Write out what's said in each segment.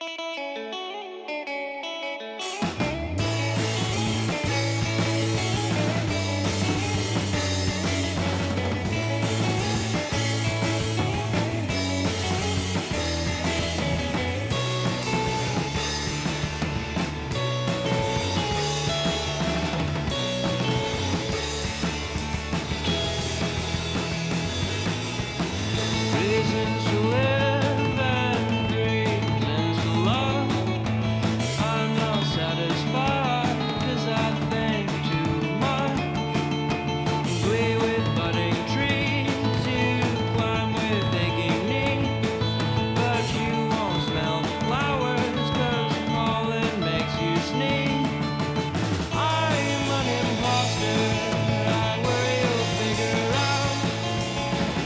Reasons to live and reasons to love. I'm not satisfied 'cause I think too much. Glee with budding trees, you climb with aching knees, but you won't smell the flowers 'cause pollen makes you sneeze. I'm an imposter, I worry you'll figure out.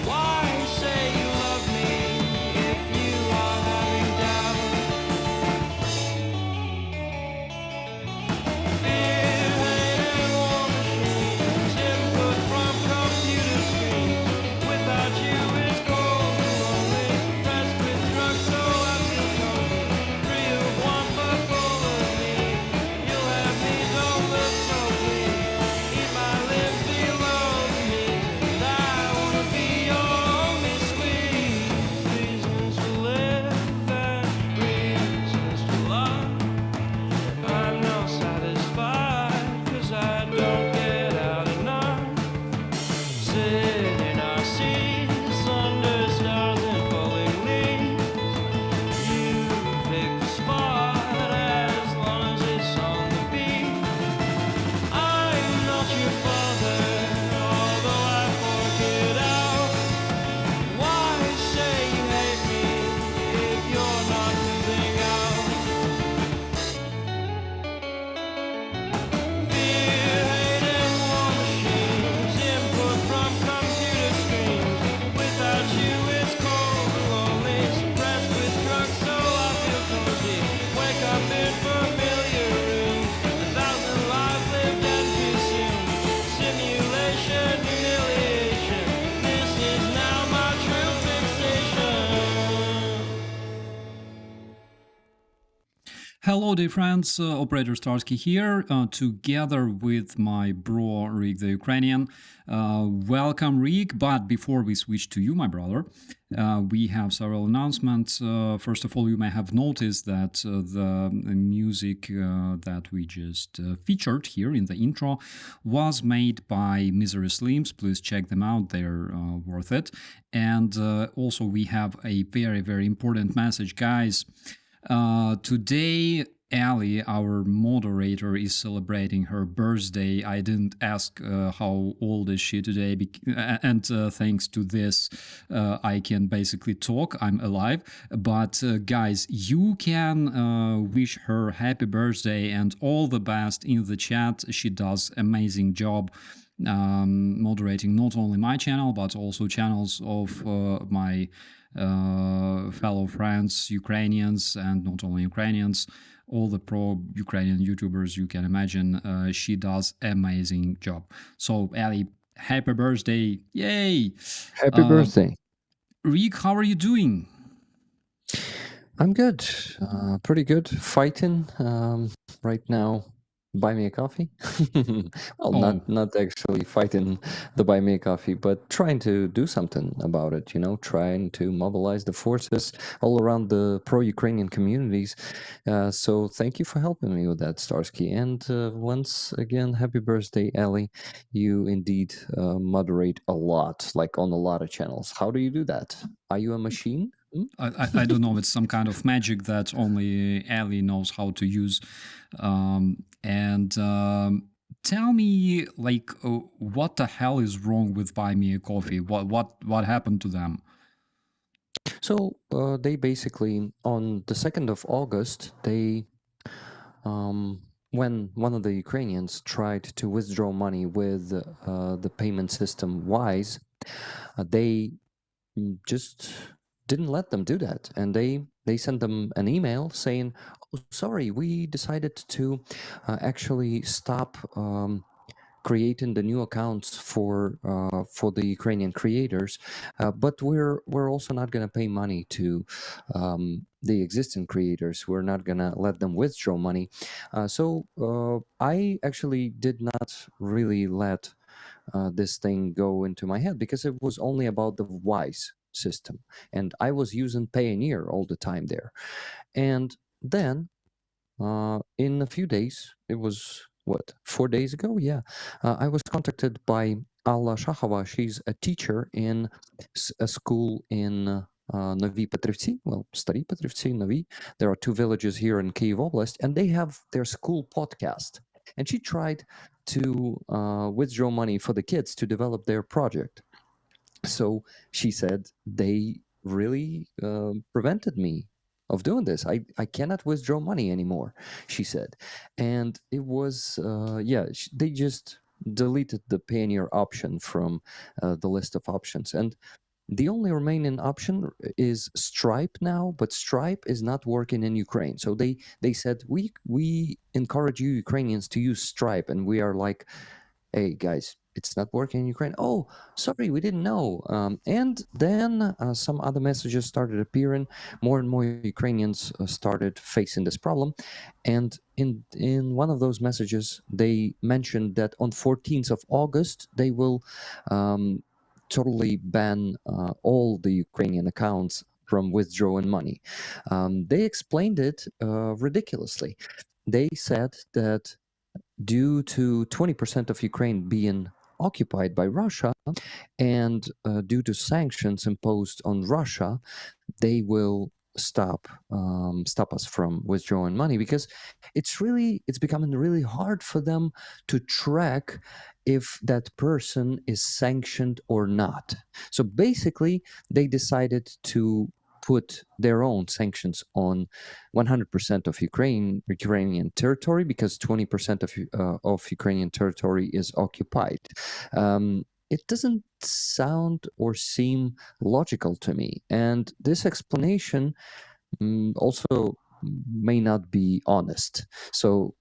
Why say you love me if you are having doubt? Fear, hate, and war machines, input from computer screens. Without you it's cold and lonely, pressed with drugs so I feel cozy. Free of want but full of need. You'll have me, don't look so bleak. Eat my limbs below the knees, and I wanna be your only squeeze. Reasons to live and reasons to love. I'm not satisfied 'cause I don't get out enough. Sit in our seats under stars and falling leaves. You pick a spot as long as it's on the beat. I'm not your father, although I fork it out. Why say you hate me if you're not moving out? Fear, hate, and war machines, input from computer screens. Without you it's cold and lonely, suppressed with drugs so I feel cozy. Wake up in familiar rooms, 1,000 lives lived and too soon. Simulation, humiliation, this is now my true fixation. Hello, dear friends. Operator Starsky here, together with my bro Rick the Ukrainian. Welcome, Rick. But before we switch to you, my brother, we have several announcements. First of all, you may have noticed that the music that we just featured here in the intro was made by Misery Slims. Please check them out; they're worth it. And also, we have a very, very important message, guys. Today, Ali, our moderator, is celebrating her birthday. I didn't ask how old is she today, and thanks to this, I can basically talk. I'm alive. But guys, you can wish her happy birthday and all the best in the chat. She does amazing job moderating not only my channel but also channels of my fellow friends, Ukrainians, and not only Ukrainians, all the pro-Ukrainian YouTubers you can imagine. She does amazing job. So, Ali, happy birthday. Yay! Happy birthday. Rick, how are you doing? I'm good. Pretty good. Fighting right now. Buy me a coffee. Well, not actually fighting the buy me a coffee, but trying to do something about it, trying to mobilize the forces all around the pro-Ukrainian communities. So thank you for helping me with that, Starsky. And once again, happy birthday, Ali. You indeed moderate a lot, like on a lot of channels. How do you do that? Are you a machine? I don't know. It's some kind of magic that only Ali knows how to use. Tell me, like, what the hell is wrong with Buy Me a Coffee? What happened to them? So they basically, on the 2nd of August, they, when one of the Ukrainians tried to withdraw money with the payment system Wise, they just didn't let them do that, and they sent them an email saying, "Oh, sorry, we decided to actually stop creating the new accounts for the Ukrainian creators, but we're also not going to pay money to the existing creators. We're not gonna let them withdraw money. So I actually did not really let this thing go into my head because it was only about the Wise system, and I was using Payoneer all the time there. And then in a few days, it was what, 4 days ago? Yeah, I was contacted by Alla Shahova. She's a teacher in a school in Novi Petrivci, well, Stari Petrivci, Novi. There are two villages here in Kyiv Oblast, and they have their school podcast. And she tried to withdraw money for the kids to develop their project. So she said they really prevented me of doing this. I cannot withdraw money anymore, she said. And it was, they just deleted the Payoneer option from the list of options. And the only remaining option is Stripe now, but Stripe is not working in Ukraine. So they said, we encourage you Ukrainians to use Stripe. And we are like, hey guys, it's not working in Ukraine. Oh, sorry, we didn't know. And then some other messages started appearing. More and more Ukrainians started facing this problem. And in one of those messages, they mentioned that on 14th of August, they will totally ban all the Ukrainian accounts from withdrawing money. They explained it ridiculously. They said that due to 20% of Ukraine being occupied by Russia and due to sanctions imposed on Russia, they will stop us from withdrawing money because it's becoming really hard for them to track if that person is sanctioned or not. So basically, they decided to put their own sanctions on 100% of Ukrainian territory because 20% of Ukrainian territory is occupied. It doesn't sound or seem logical to me, and this explanation also may not be honest. So,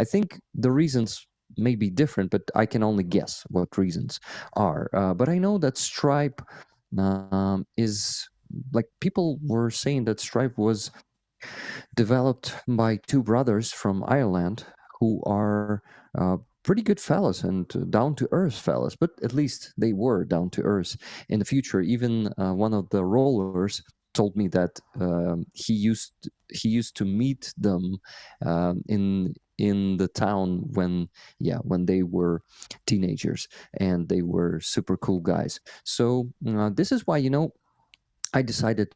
I think the reasons may be different, but I can only guess what reasons are. But I know that Stripe is people were saying that Stripe was developed by two brothers from Ireland who are pretty good fellas and down to earth fellas, but at least they were down to earth in the future. Even one of the rollers told me that he used to meet them in the town when they were teenagers, and they were super cool guys. So this is why I decided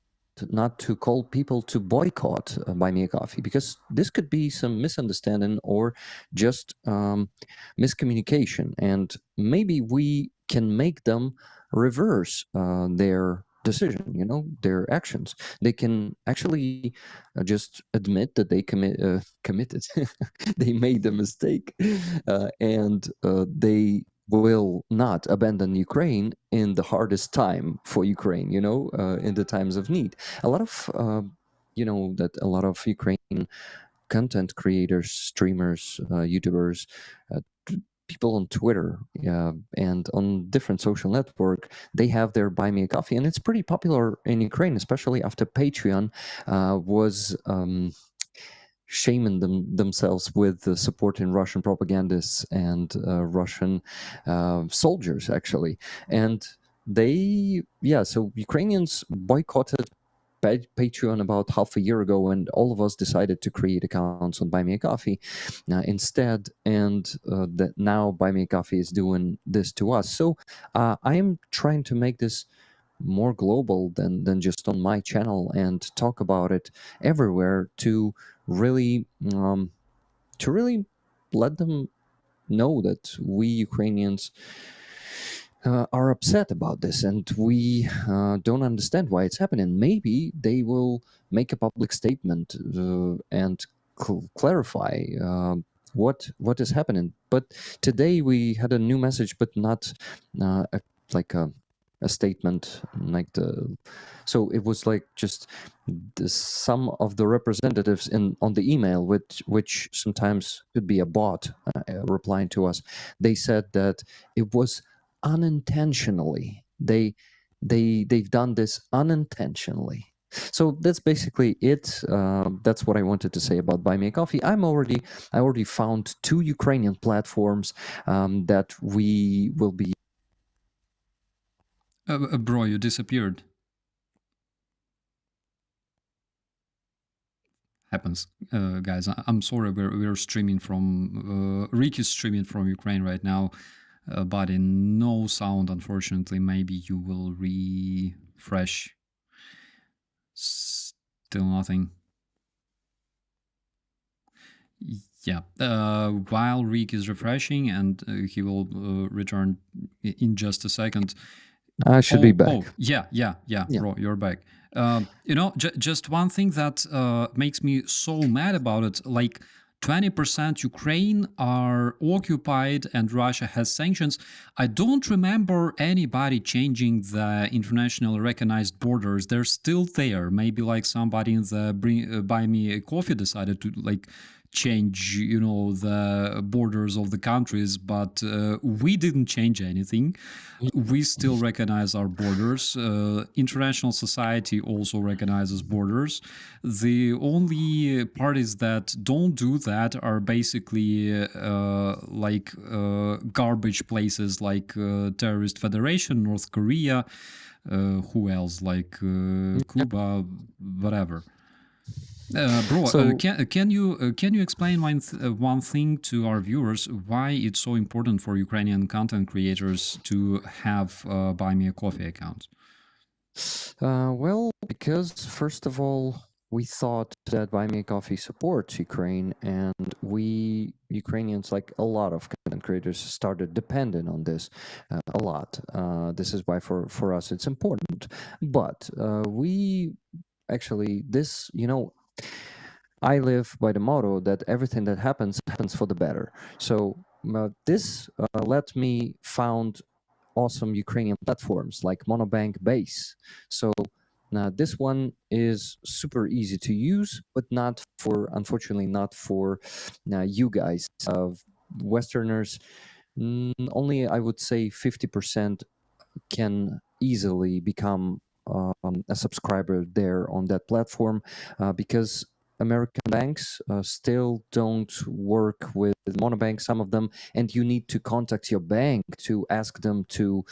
not to call people to boycott Buy Me a Coffee, because this could be some misunderstanding or just miscommunication, and maybe we can make them reverse their decision, their actions. They can actually just admit that they committed, they made a mistake, and they will not abandon Ukraine in the hardest time for Ukraine, in the times of need. A lot of, that a lot of Ukrainian content creators, streamers, YouTubers, people on Twitter and on different social network, they have their Buy Me a Coffee, and it's pretty popular in Ukraine, especially after Patreon was shaming themselves with supporting Russian propagandists and Russian soldiers, actually. And so Ukrainians boycotted Patreon about half a year ago, and all of us decided to create accounts on Buy Me a Coffee instead. And that now Buy Me a Coffee is doing this to us. So I am trying to make this more global than just on my channel and talk about it everywhere to really let them know that we Ukrainians are upset about this, and we don't understand why it's happening. Maybe they will make a public statement and clarify what is happening. But today we had a new message, but not a statement so it was just some of the representatives on the email, which sometimes could be a bot replying to us. They said that it was unintentionally. They've done this unintentionally. So that's basically it. That's what I wanted to say about Buy Me a Coffee. I already found 2 Ukrainian platforms that we will be. Bro, you disappeared. Happens, guys. I'm sorry. We're streaming from. Rick is streaming from Ukraine right now, but in no sound, unfortunately. Maybe you will refresh. Still nothing. Yeah. While Rick is refreshing, and he will return in just a second. I should be back. Oh, yeah, bro, you're back. Just one thing that makes me so mad about it, like 20% Ukraine are occupied and Russia has sanctions. I don't remember anybody changing the internationally recognized borders. They're still there. Maybe like somebody in the Buy Me a Coffee decided to like change the borders of the countries, but we didn't change anything. We still recognize our borders. International society also recognizes borders. The only parties that don't do that are basically garbage places like Terrorist Federation, North Korea, who else, like Cuba, whatever. Bro, can you explain one thing to our viewers why it's so important for Ukrainian content creators to have Buy Me a Coffee account? Well, because first of all, we thought that Buy Me a Coffee supports Ukraine, and we Ukrainians, like a lot of content creators, started dependent on this a lot. This is why for us it's important. But we actually this I live by the motto that everything that happens for the better. So this let me found awesome Ukrainian platforms like Monobank Base. So now this one is super easy to use, but unfortunately, not for you guys, Westerners. Only I would say 50% can easily become a subscriber there on that platform because American banks still don't work with Monobank, some of them, and you need to contact your bank to ask them to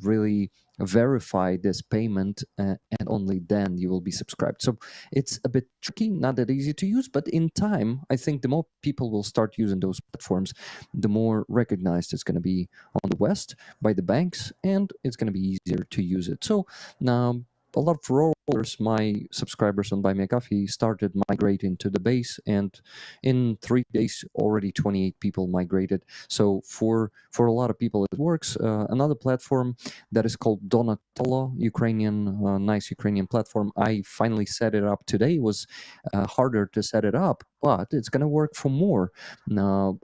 really verify this payment, and only then you will be subscribed. So it's a bit tricky, not that easy to use, but in time, I think the more people will start using those platforms, the more recognized it's going to be on the West by the banks, and it's going to be easier to use it. So now a lot of rollers, my subscribers on Buy Me a Coffee, started migrating to the base, and in 3 days, already 28 people migrated. So for a lot of people, it works. Another platform that is called Donatello, nice Ukrainian platform. I finally set it up today. It was harder to set it up, but it's going to work for more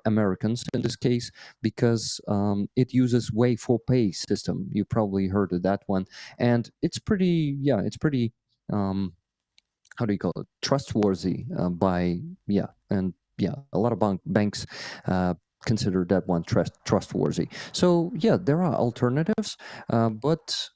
Americans in this case because it uses Way4Pay system. You probably heard of that one, and it's pretty how do you call it, trustworthy a lot of banks consider that one trustworthy. So yeah, there are alternatives, but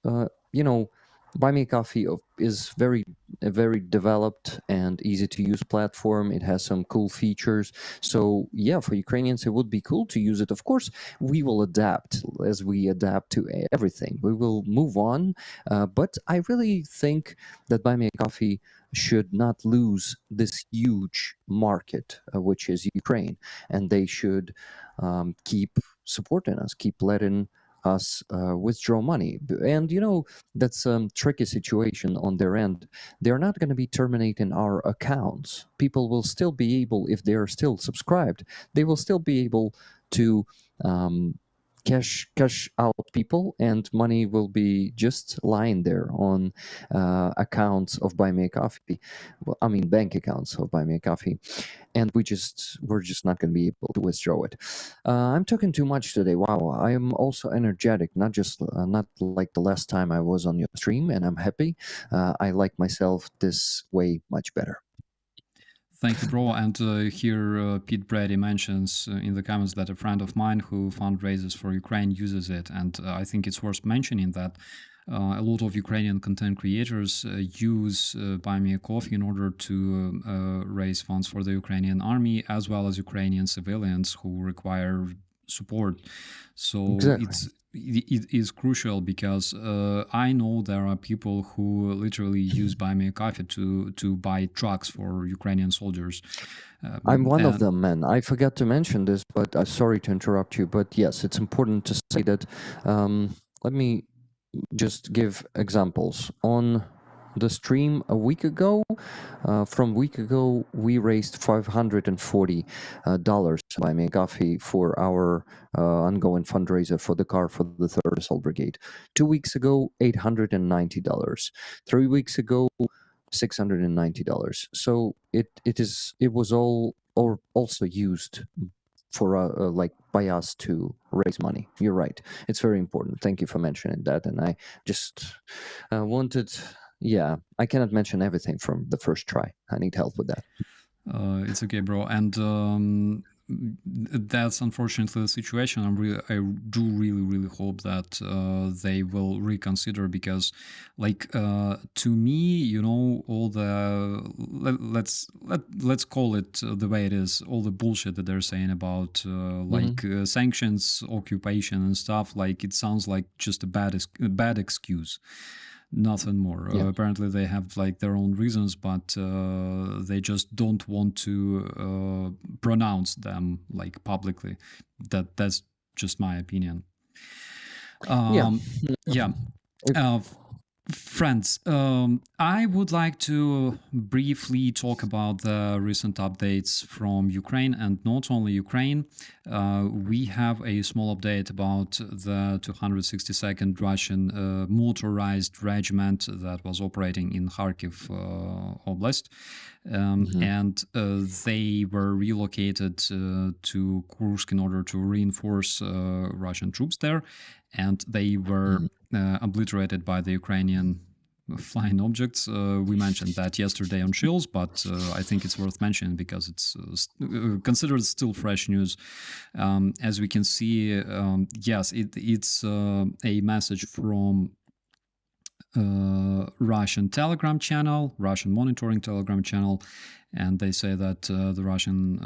Buy Me a Coffee is a very developed and easy to use platform. It has some cool features. So yeah, for Ukrainians, it would be cool to use it. Of course, we will adapt as we adapt to everything. We will move on. But I really think that Buy Me a Coffee should not lose this huge market, which is Ukraine, and they should keep supporting us, keep letting us withdraw money. And that's a tricky situation on their end. They're not going to be terminating our accounts. People will still be able, if they're still subscribed, they will still be able to cash out people, and money will be just lying there on accounts of Buy Me a Coffee. Well, I mean bank accounts of Buy Me a Coffee, and we're just not going to be able to withdraw it. I'm talking too much today. Wow, I am also energetic, not like the last time I was on your stream, and I'm happy. I like myself this way much better. Thank you, bro. And here, Pete Brady mentions in the comments that a friend of mine who fundraises for Ukraine uses it. And I think it's worth mentioning that a lot of Ukrainian content creators use Buy Me a Coffee in order to raise funds for the Ukrainian army, as well as Ukrainian civilians who require support. So Exactly. it is crucial because I know there are people who literally use Buy Me a Coffee to buy trucks for Ukrainian soldiers. I'm one of And them, man. I forgot to mention this, but sorry to interrupt you. But yes, it's important to say that. Let me just give examples. On the stream a week ago, from a week ago, we raised $540 by McAfee for our ongoing fundraiser for the car for the 3rd Assault Brigade. 2 weeks ago, $890. 3 weeks ago, $690. So it was all or also used for like by us to raise money. You're right. It's very important. Thank you for mentioning that. And I just wanted, yeah, I cannot mention everything from the first try. I need help with that. It's okay, bro. And that's unfortunately the situation. I do really hope that they will reconsider because, like, to me, all the let's call it the way it is. All the bullshit that they're saying about sanctions, occupation, and stuff. Like, it sounds like just a bad excuse. Nothing more. Yeah. Apparently, they have like their own reasons, but they just don't want to pronounce them like publicly. That's just my opinion. Yeah. Yeah. Friends, I would like to briefly talk about the recent updates from Ukraine, and not only Ukraine. We have a small update about the 262nd Russian motorized regiment that was operating in Kharkiv Oblast. And they were relocated to Kursk in order to reinforce Russian troops there. And they were obliterated by the Ukrainian flying objects. We mentioned that yesterday on Chills, but I think it's worth mentioning because it's considered still fresh news. As we can see, yes, it's a message from Russian Telegram channel, Russian monitoring Telegram channel, and they say that the Russian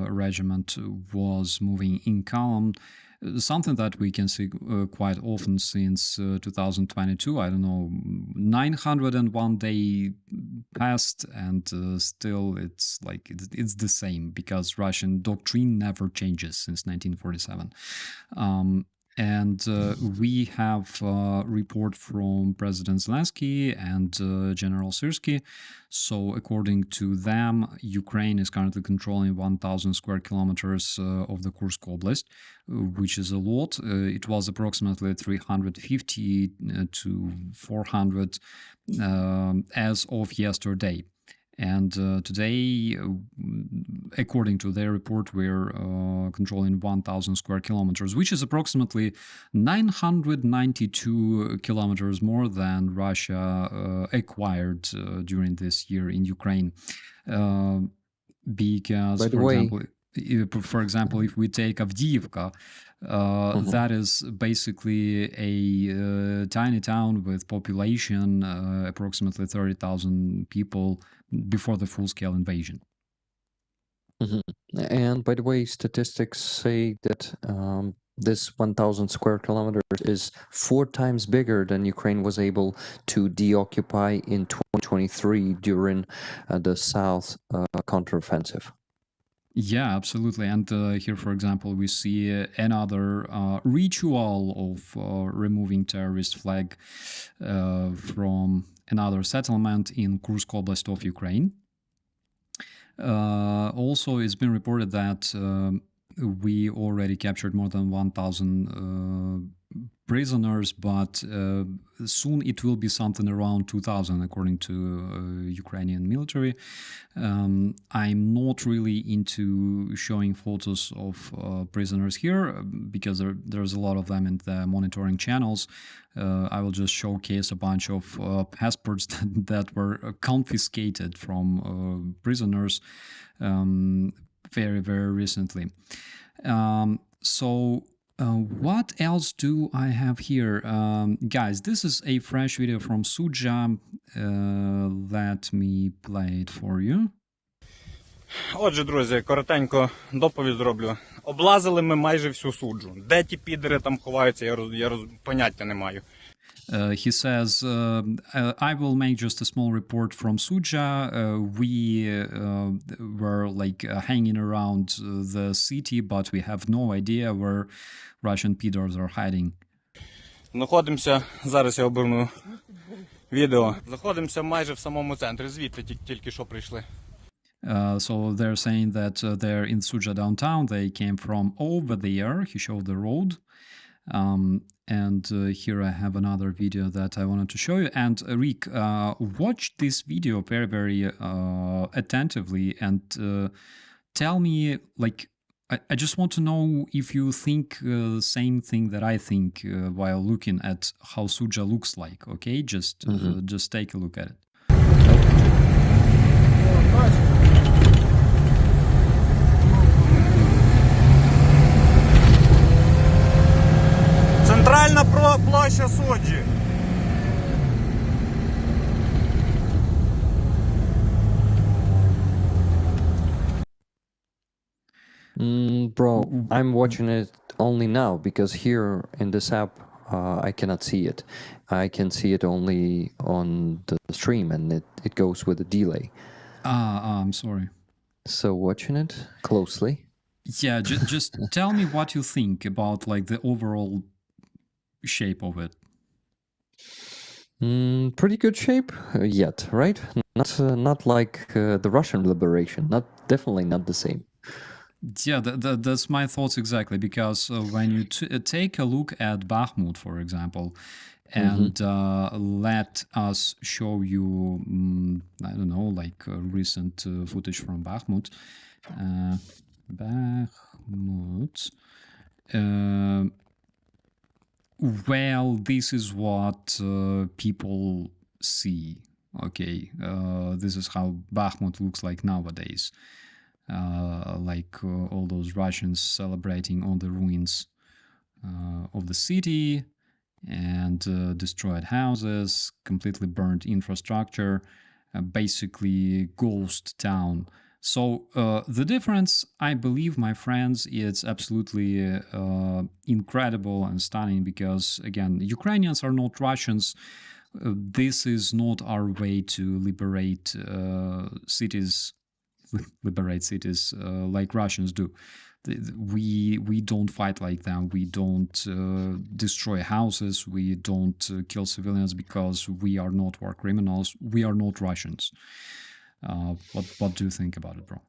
regiment was moving in column. Something that we can see quite often since 2022. I don't know, 901 day passed, and still it's like it's the same because Russian doctrine never changes since 1947. And we have a report from President Zelensky and General Starsky. So according to them, Ukraine is currently controlling 1,000 square kilometers of the Kursk Oblast, which is a lot. It was approximately 350 to 400 as of yesterday. And today, according to their report, we're controlling 1,000 square kilometers, which is approximately 992 kilometers more than Russia acquired during this year in Ukraine. Because, for example, if we take Avdiivka, that is basically a tiny town with population approximately 30,000 people before the full-scale invasion. And by the way, statistics say that this 1,000 square kilometers is 4 times bigger than Ukraine was able to deoccupy in 2023 during the South counteroffensive. Yeah, absolutely. And here, for example, we see another ritual of removing terrorist flag from another settlement in Kursk Oblast of Ukraine. Also, it's been reported that we already captured more than 1,000 prisoners, but soon it will be something around 2,000 according to Ukrainian military. I'm not really into showing photos of prisoners here because there's a lot of them in the monitoring channels. I will just showcase a bunch of passports that were confiscated from prisoners very recently. So What else do I have here? Guys, this is a fresh video from Suja. Let me play it for you. Отже, друзі, коротенько доповідь зроблю. Облазили ми майже всю суджу. Де ті підери там ховаються, я поняття не маю. He says, I will make just a small report from Suja. We were like hanging around the city, but we have no idea where Russian PDRs are hiding. Знаходимося, зараз я оберну відео. Знаходимося майже в самому центрі, звідти тільки що прийшли. So they're saying that they're in Suja downtown. They came from over there. He showed the road. And here I have another video that I wanted to show you. And Rick, watch this video very, very attentively and tell me, like, I just want to know if you think the same thing that I think while looking at how Suja looks like. Okay, just take a look at it. Центральна площа суджі. Bro, I'm watching it only now because here in this app I cannot see it. I can see it only on the stream and it goes with a delay. I'm sorry. So watching it closely. Yeah, just tell me what you think about like the overall shape of it. Pretty good shape yet, right? Not like the Russian liberation. Definitely not the same. Yeah, that's my thoughts exactly, because when you take a look at Bakhmut, for example, and let us show you, I don't know, like recent footage from Bakhmut. Bakhmut. Well, this is what people see. Okay, this is how Bakhmut looks like nowadays. Like all those Russians celebrating on the ruins of the city and destroyed houses, completely burned infrastructure, basically ghost town. So the difference, I believe, my friends, it's absolutely incredible and stunning because, again, Ukrainians are not Russians. This is not our way to liberate cities like Russians do. We don't fight like them. We don't destroy houses. We don't kill civilians because we are not war criminals. We are not Russians. What do you think about it, bro?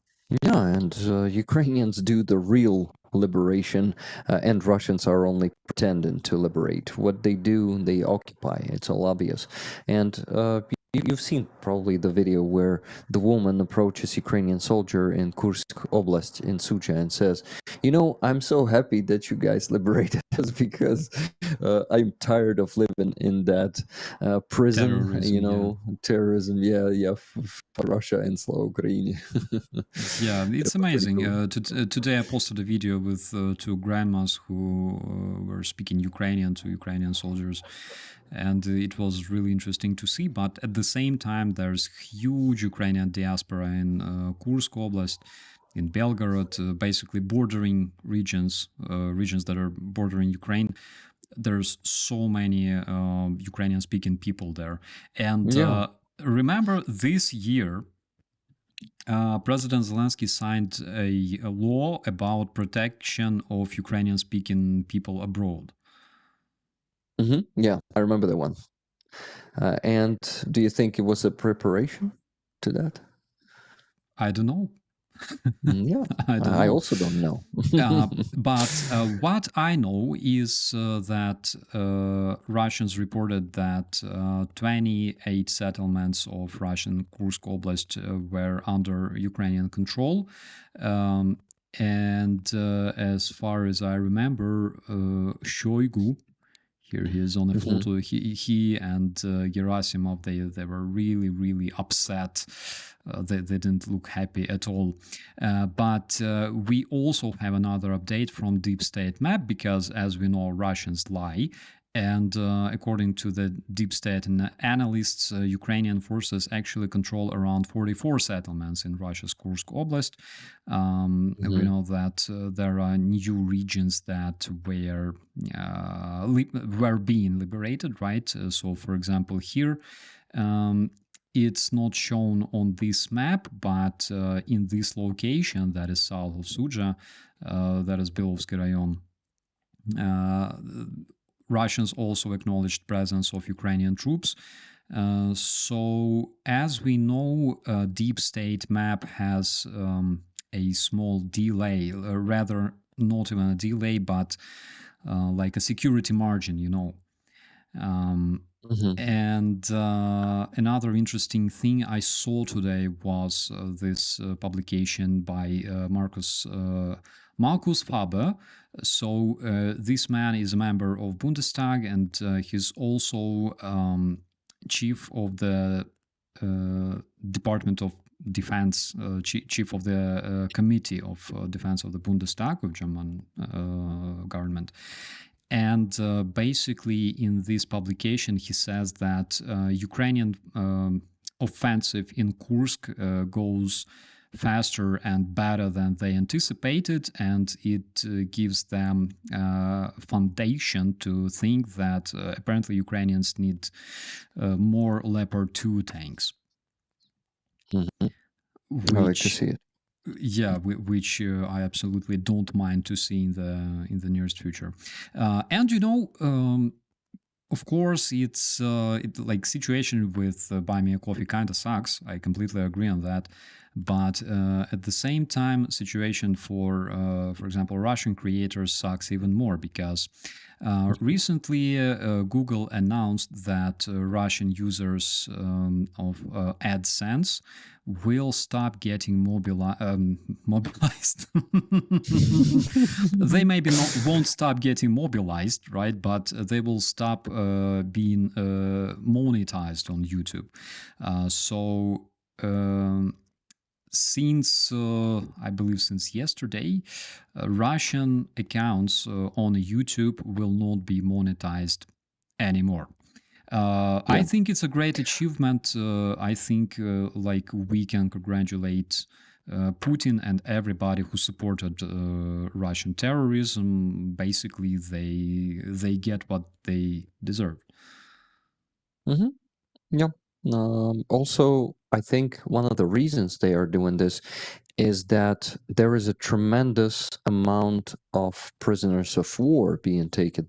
Yeah, and Ukrainians do the real liberation, and Russians are only pretending to liberate. What they do, they occupy. It's all obvious. And you've seen probably the video where the woman approaches Ukrainian soldier in Kursk oblast in Suja and says, I'm so happy that you guys liberated us because I'm tired of living in that prison, terrorism, for Russia and Slava Ukraine. Yeah, it's amazing. Today I posted a video with two grandmas who were speaking Ukrainian to Ukrainian soldiers. And it was really interesting to see. But at the same time, there's huge Ukrainian diaspora in Kursk Oblast, in Belgorod, basically bordering regions that are bordering Ukraine. There's so many Ukrainian-speaking people there. And remember this year, President Zelensky signed a law about protection of Ukrainian-speaking people abroad. Yeah, I remember that one. And do you think it was a preparation to that? I don't know. Yeah, I also don't know. But what I know is that Russians reported that 28 settlements of Russian Kursk Oblast were under Ukrainian control. And as far as I remember, Shoigu, Here he is on a photo. He and Gerasimov, they were really, really upset. They didn't look happy at all. But we also have another update from Deep State Map, because as we know, Russians lie. And according to the Deep State analysts, Ukrainian forces actually control around 44 settlements in Russia's Kursk oblast. We know that there are new regions that were being liberated, right? So, for example, here, it's not shown on this map, but in this location that is south of Sudzha, that is Belovsky Rayon, Russians also acknowledged presence of Ukrainian troops. So, as we know, Deep State Map has a small delay, rather not even a delay, but like a security margin, you know. And another interesting thing I saw today was this publication by Markus Faber. So this man is a member of Bundestag, and he's also chief of the Department of Defense, chief of the Committee of Defense of the Bundestag of German government. And basically, in this publication, he says that Ukrainian offensive in Kursk goes faster and better than they anticipated, and it gives them foundation to think that apparently Ukrainians need more Leopard 2 tanks. I like to see it. Yeah, which I absolutely don't mind to see in the nearest future. And you know, of course, it's like situation with Buy Me a Coffee kind of sucks. I completely agree on that. But at the same time, situation for example, Russian creators sucks even more, because recently Google announced that Russian users of AdSense will stop getting mobilized. They maybe won't stop getting mobilized, right? But they will stop being monetized on YouTube. Since I believe since yesterday, Russian accounts on YouTube will not be monetized anymore. I think it's a great achievement. I think like we can congratulate Putin and everybody who supported Russian terrorism. Basically, they get what they deserve. Yeah. Also, I think one of the reasons they are doing this is that there is a tremendous amount of prisoners of war being taken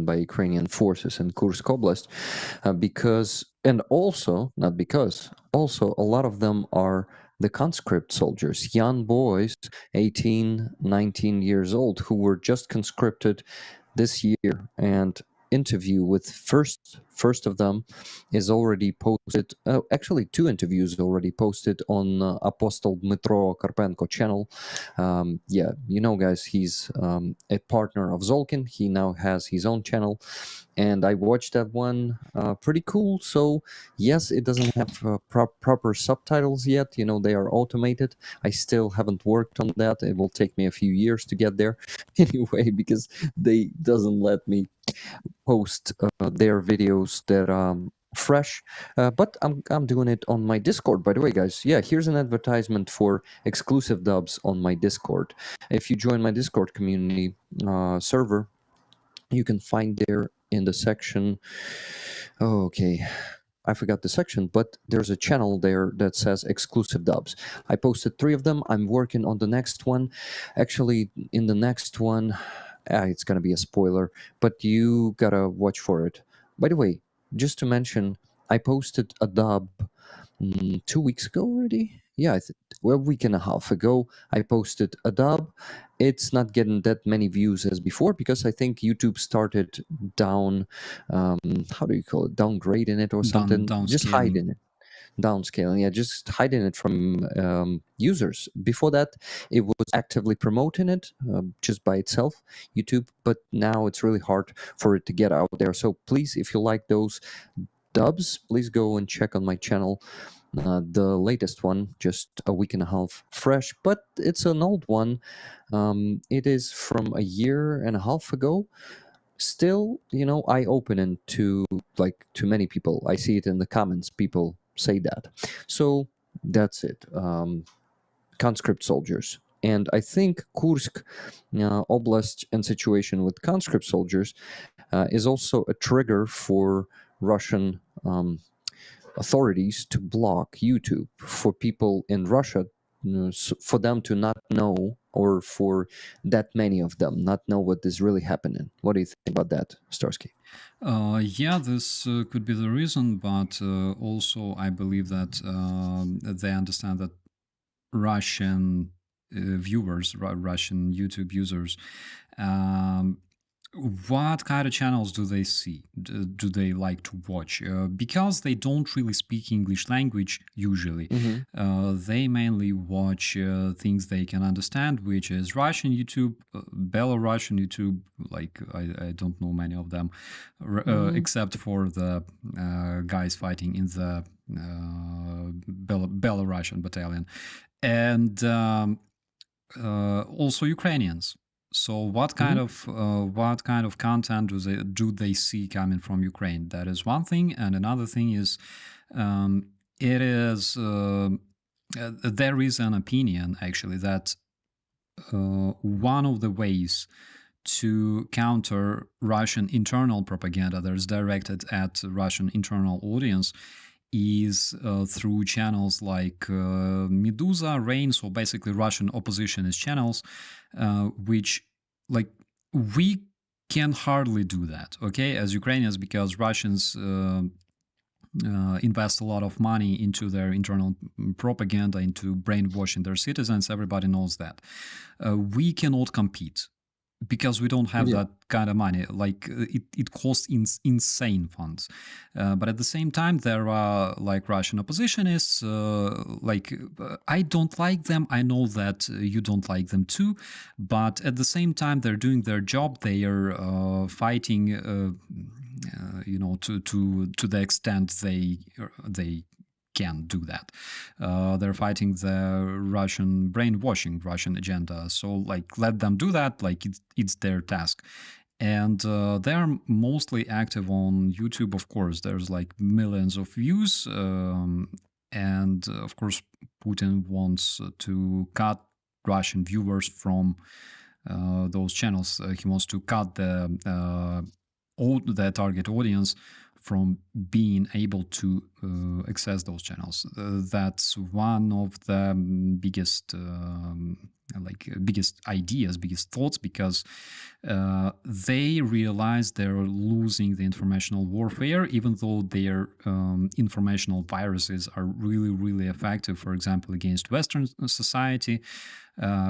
by Ukrainian forces in Kursk Oblast, also a lot of them are the conscript soldiers, young boys, 18, 19 years old, who were just conscripted this year. And interview with first of them is already posted. Actually, two interviews already posted on Apostle Dmitro Karpenko channel. Yeah, you know, guys, he's a partner of Zolkin. He now has his own channel, and I watched that one. Pretty cool. So yes, it doesn't have proper subtitles yet. You know, they are automated. I still haven't worked on that. It will take me a few years to get there anyway, because they doesn't let me post their videos that fresh, but I'm doing it on my Discord, by the way, guys. Yeah, here's an advertisement for exclusive dubs on my Discord. If you join my Discord community server, you can find there in the section, okay, I forgot the section, but there's a channel there that says exclusive dubs. I posted 3 of them. I'm working on the next one. Actually, in the next one, it's gonna be a spoiler, but you gotta watch for it. By the way, just to mention, I posted a dub 2 weeks ago already. Yeah, a week and a half ago, I posted a dub. It's not getting that many views as before, because I think YouTube started down, how do you call it, downgrading it or something, just hiding it. downscaling, just hiding it from users. Before that, it was actively promoting it just by itself, YouTube, but now it's really hard for it to get out there. So please, if you like those dubs, please go and check on my channel. The latest one, just a week and a half fresh, but it's an old one. It is from a year and a half ago. Still, eye-opening to many people. I see it in the comments. People say that. So that's it. Conscript soldiers. And I think Kursk oblast and situation with conscript soldiers is also a trigger for Russian authorities to block YouTube for people in Russia, for them to not know, or for that many of them not know what is really happening. What do you think about that, Starsky? Yeah, this could be the reason, but also I believe that they understand that Russian viewers, Russian YouTube users, what kind of channels do they see? Do they like to watch? Because they don't really speak English language usually. They mainly watch things they can understand, which is Russian YouTube, Belarusian YouTube. Like I don't know many of them, except for the guys fighting in the Belarusian battalion, and also Ukrainians. So what kind of content do they see coming from Ukraine? That is one thing, and another thing is it is there is an opinion actually that one of the ways to counter Russian internal propaganda that is directed at Russian internal audience is through channels like Medusa, Rain, so basically Russian oppositionist channels, which, like, we can hardly do that, okay, as Ukrainians, because Russians invest a lot of money into their internal propaganda, into brainwashing their citizens. Everybody knows that. We cannot compete because we don't have that kind of money. Like it costs insane funds. But at the same time, there are like Russian oppositionists. I don't like them. I know that you don't like them too. But at the same time, they're doing their job. They are fighting, to the extent they can do that. They're fighting the Russian brainwashing, Russian agenda. So, like, let them do that. Like, it's their task. And they're mostly active on YouTube, of course. There's like millions of views. And of course, Putin wants to cut Russian viewers from those channels. He wants to cut the target audience from being able to access those channels. That's one of the biggest ideas, biggest thoughts, because they realize they're losing the informational warfare, even though their informational viruses are really, really effective, for example, against Western society.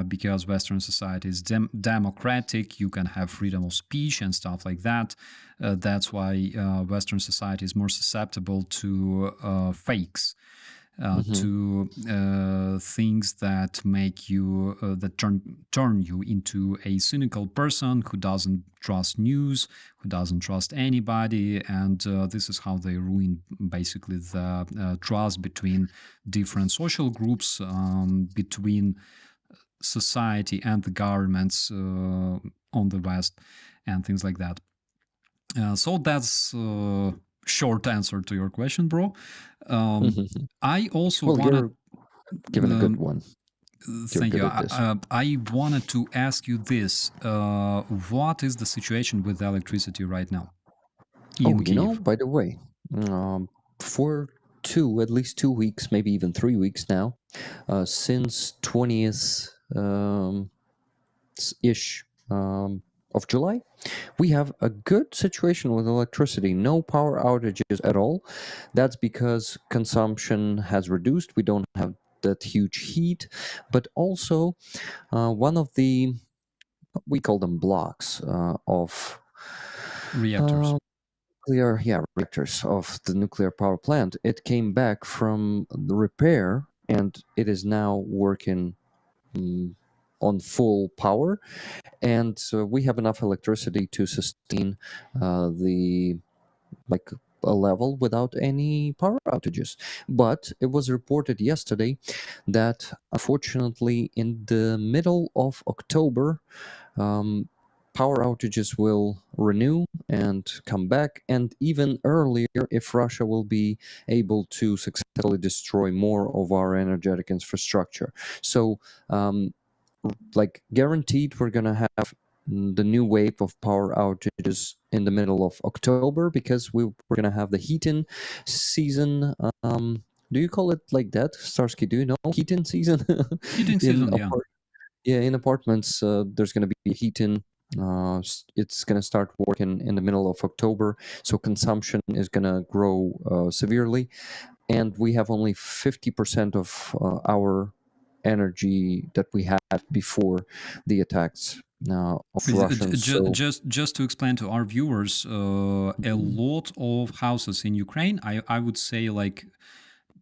Because Western society is democratic, you can have freedom of speech and stuff like that. That's why Western society is more susceptible to fakes, to things that make you, that turn you into a cynical person who doesn't trust news, who doesn't trust anybody, and this is how they ruin basically the trust between different social groups, between society and the governments on the West, and things like that. So that's a short answer to your question, bro. I also wanted... Given a good one. Thank you. I wanted to ask you this. What is the situation with electricity right now in Kyiv? By the way, for at least 2 weeks, maybe even 3 weeks now, since 20th ish of July, we have a good situation with electricity. No power outages at all. That's because consumption has reduced. We don't have that huge heat, but also one of the, we call them blocks of reactors. nuclear reactors of the nuclear power plant. It came back from the repair, and it is now working on full power. And we have enough electricity to sustain the like a level without any power outages. But it was reported yesterday that unfortunately in the middle of October, power outages will renew and come back, and even earlier if Russia will be able to successfully destroy more of our energetic infrastructure. So like guaranteed we're going to have the new wave of power outages in the middle of October, because we're going to have the heating season. Do you call it like that, Starsky? Do you know heating season? Heating season, yeah. In apartments, there's going to be heating. It's going to start working in the middle of October, so consumption is going to grow severely, and we have only 50% of our energy that we had before the attacks of Russians. Just to explain to our viewers, a lot of houses in Ukraine, I would say like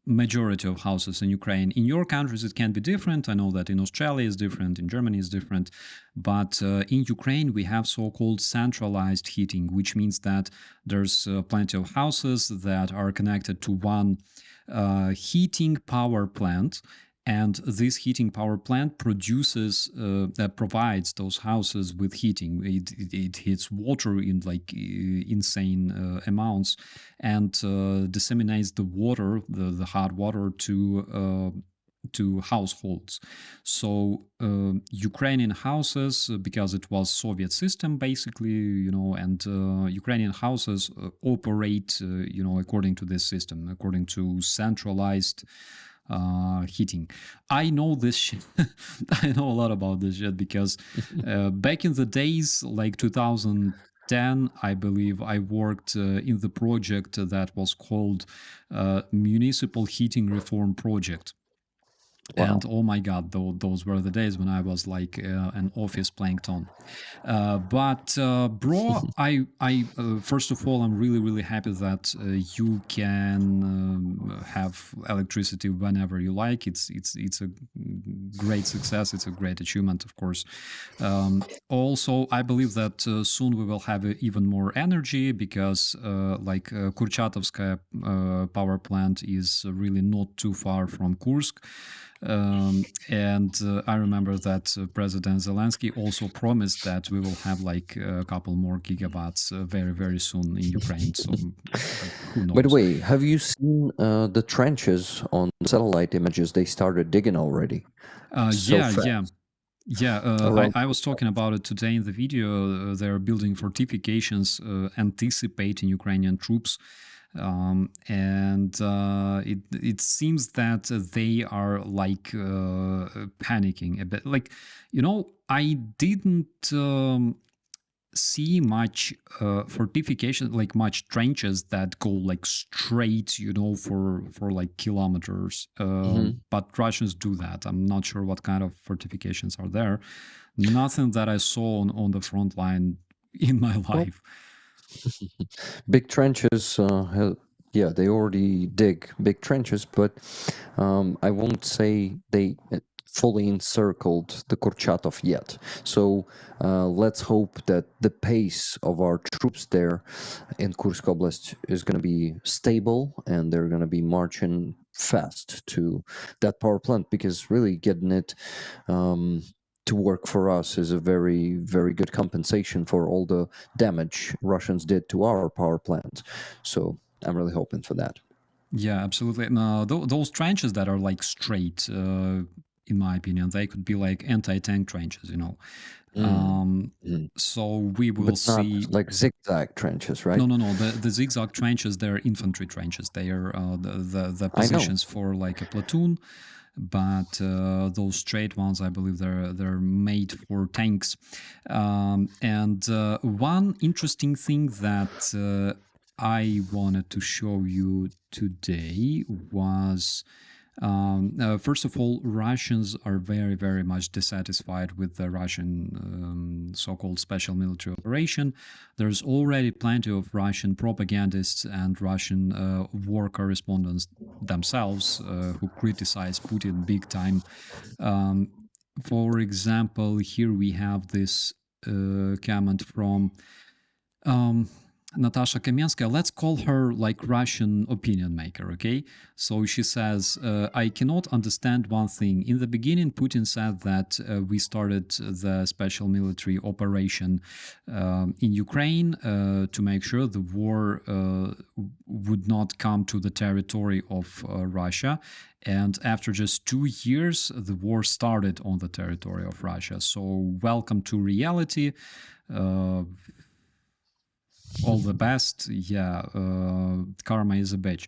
majority of houses in Ukraine. In your countries, it can be different. I know that in Australia is different, in Germany is different. But in Ukraine, we have so-called centralized heating, which means that there's plenty of houses that are connected to one heating power plant. And this heating power plant provides those houses with heating. It hits water in like insane amounts, and disseminates the water, the hot water, to households. So Ukrainian houses, because it was Soviet system basically, and Ukrainian houses operate, according to this system, according to centralized heating. I know this shit. I know a lot about this shit because back in the days, like 2010, I believe, I worked in the project that was called Municipal Heating Reform Project. Wow. And oh my God, those were the days when I was like an office plankton. Bro, I first of all, I'm really, really happy that you can have electricity whenever you like. It's a great success. It's a great achievement, of course. Also, I believe that soon we will have even more energy because Kurchatovskaya power plant is really not too far from Kursk. And I remember that President Zelensky also promised that we will have like a couple more gigawatts very, very soon in Ukraine. So who knows? By the way, have you seen the trenches on satellite images? They started digging already. Yeah, I was talking about it today in the video. They're building fortifications, anticipating Ukrainian troops. It seems that they are like panicking a bit. Like, I didn't see much fortification, like much trenches that go like straight, for like kilometers. But Russians do that. I'm not sure what kind of fortifications are there. Nothing that I saw on the front line in my life. Big trenches, they already dig big trenches, but I won't say they fully encircled the Kurchatov yet. So let's hope that the pace of our troops there in Kursk Oblast is going to be stable, and they're going to be marching fast to that power plant, because really getting it to work for us is a very, very good compensation for all the damage Russians did to our power plant. So I'm really hoping for that. Yeah, absolutely. No, those trenches that are like straight, in my opinion, they could be like anti-tank trenches, So we will see, not like zigzag trenches, right? No. The zigzag trenches, they're infantry trenches. They are the positions for like a platoon. But those straight ones, I believe they're made for tanks. And one interesting thing that I wanted to show you today was First of all, Russians are very, very much dissatisfied with the Russian so-called special military operation. There's already plenty of Russian propagandists and Russian war correspondents themselves who criticize Putin big time. For example, here we have this comment from Natasha Kamenskaya. Let's call her like Russian opinion maker, okay? So she says, I cannot understand one thing. In the beginning, Putin said that we started the special military operation in Ukraine to make sure the war would not come to the territory of Russia. And after just 2 years, the war started on the territory of Russia. So welcome to reality. All the best. Yeah, karma is a bitch.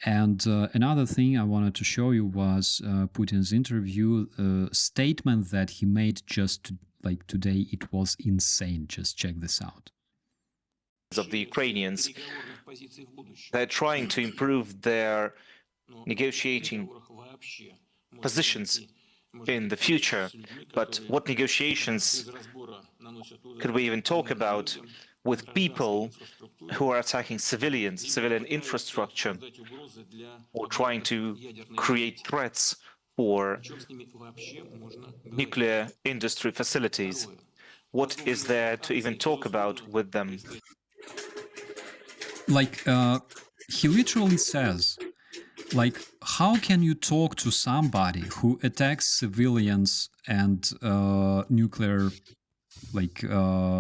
And another thing I wanted to show you was Putin's interview statement that he made just like today. It was insane. Just check this out. Of the Ukrainians, they're trying to improve their negotiating positions in the future. But what negotiations could we even talk about with people who are attacking civilian infrastructure, or trying to create threats for nuclear industry facilities? What is there to even talk about with them? Like, he literally says, like, how can you talk to somebody who attacks civilians and nuclear like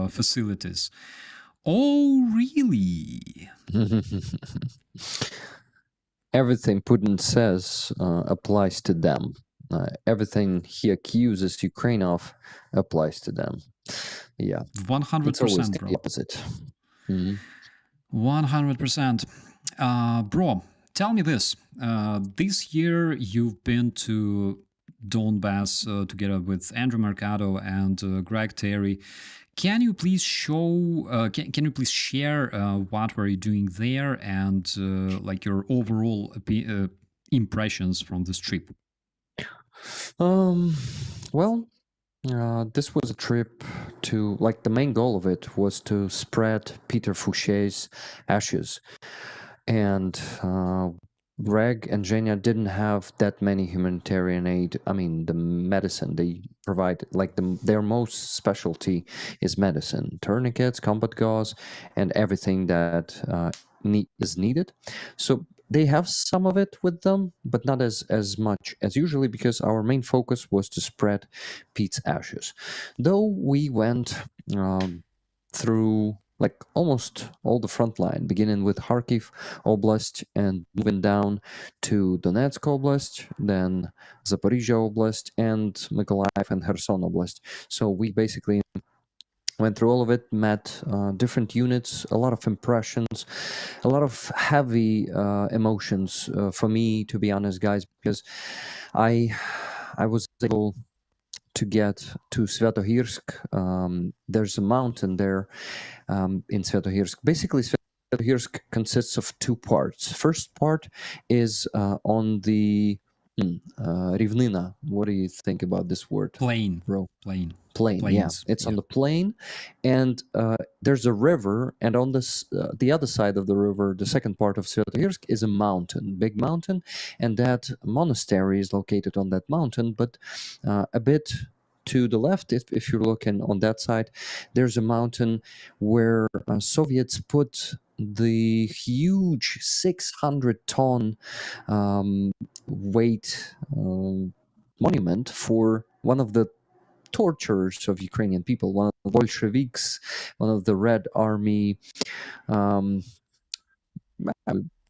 facilities? Oh, really? Everything Putin says applies to them. Everything he accuses Ukraine of applies to them. Yeah, it's always 100%, the bro. opposite. Mhm. 100%. Bro, tell me this. This year you've been to Donbass together with Andrew Mercado and Greg Terry. Can you please show? Can you please share what were you doing there and like your overall impressions from this trip? Well, this was a trip to, like, the main goal of it was to spread Peter Fouché's ashes. And Greg and Zhenya didn't have that many humanitarian aid. I mean, the medicine they provide, like their most specialty is medicine, tourniquets, combat gauze, and everything that is needed. So they have some of it with them, but not as much as usually, because our main focus was to spread Pete's ashes. Though we went through like almost all the front line, beginning with Kharkiv Oblast and moving down to Donetsk Oblast, then Zaporizhia Oblast, and Mykolaiv and Kherson Oblast. So we basically went through all of it, met different units, a lot of impressions, a lot of heavy emotions for me, to be honest, guys, because I was able to get to Svetohirsk. There's a mountain there in Svetohirsk. Basically, Svetohirsk consists of two parts. First part is on the Rivnina. What do you think about this word? Plain, bro. Plain. Plain, Plains, yeah. It's yeah. on the plain, and there's a river, and on this the other side of the river, the second part of Svetohirsk, is a mountain, big mountain, and that monastery is located on that mountain. But a bit to the left, if you're looking on that side, there's a mountain where Soviets put the huge 600-ton weight monument for one of the tortures of Ukrainian people, one of the Bolsheviks, one of the Red Army. I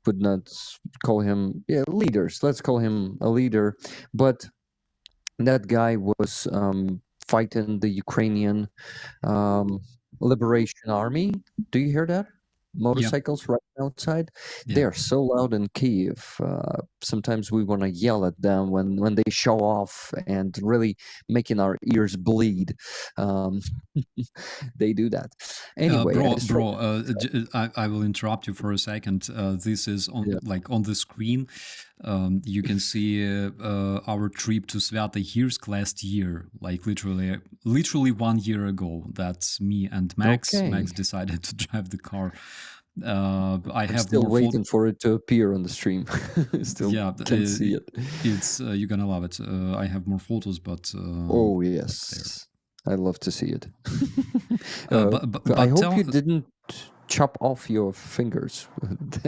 would not call him leaders. Let's call him a leader. But that guy was fighting the Ukrainian Liberation Army. Do you hear that? Motorcycles right outside. Yeah. They are so loud in Kiev. Sometimes we want to yell at them when they show off and really making our ears bleed. Um, they do that. Anyway, I just wanted I will interrupt you for a second. This is on Yeah. like on the screen. You can see our trip to Svyatogirsk last year, like literally 1 year ago. That's me and Max. Okay. Max decided to drive the car. I I'm have still more waiting for it to appear on the stream. Still Yeah, can't see it. it's you're gonna love it. I have more photos, but Oh there. yes, I love to see it. But I hope tell you didn't chop off your fingers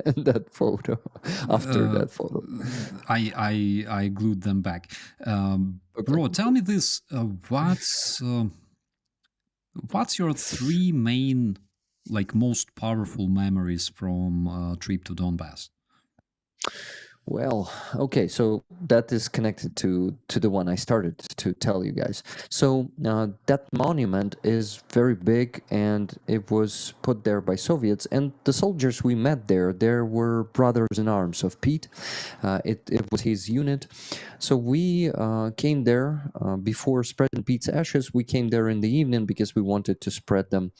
in that photo. After that photo, I glued them back. Bro, okay. tell me this: what's your 3 main, like, most powerful memories from trip to Donbass? Well, okay, so that is connected to the one I started to tell you guys. So that monument is very big, and it was put there by Soviets. And the soldiers we met there were brothers in arms of Pete. It was his unit. So we came there before spreading Pete's ashes. We came there in the evening because we wanted to spread them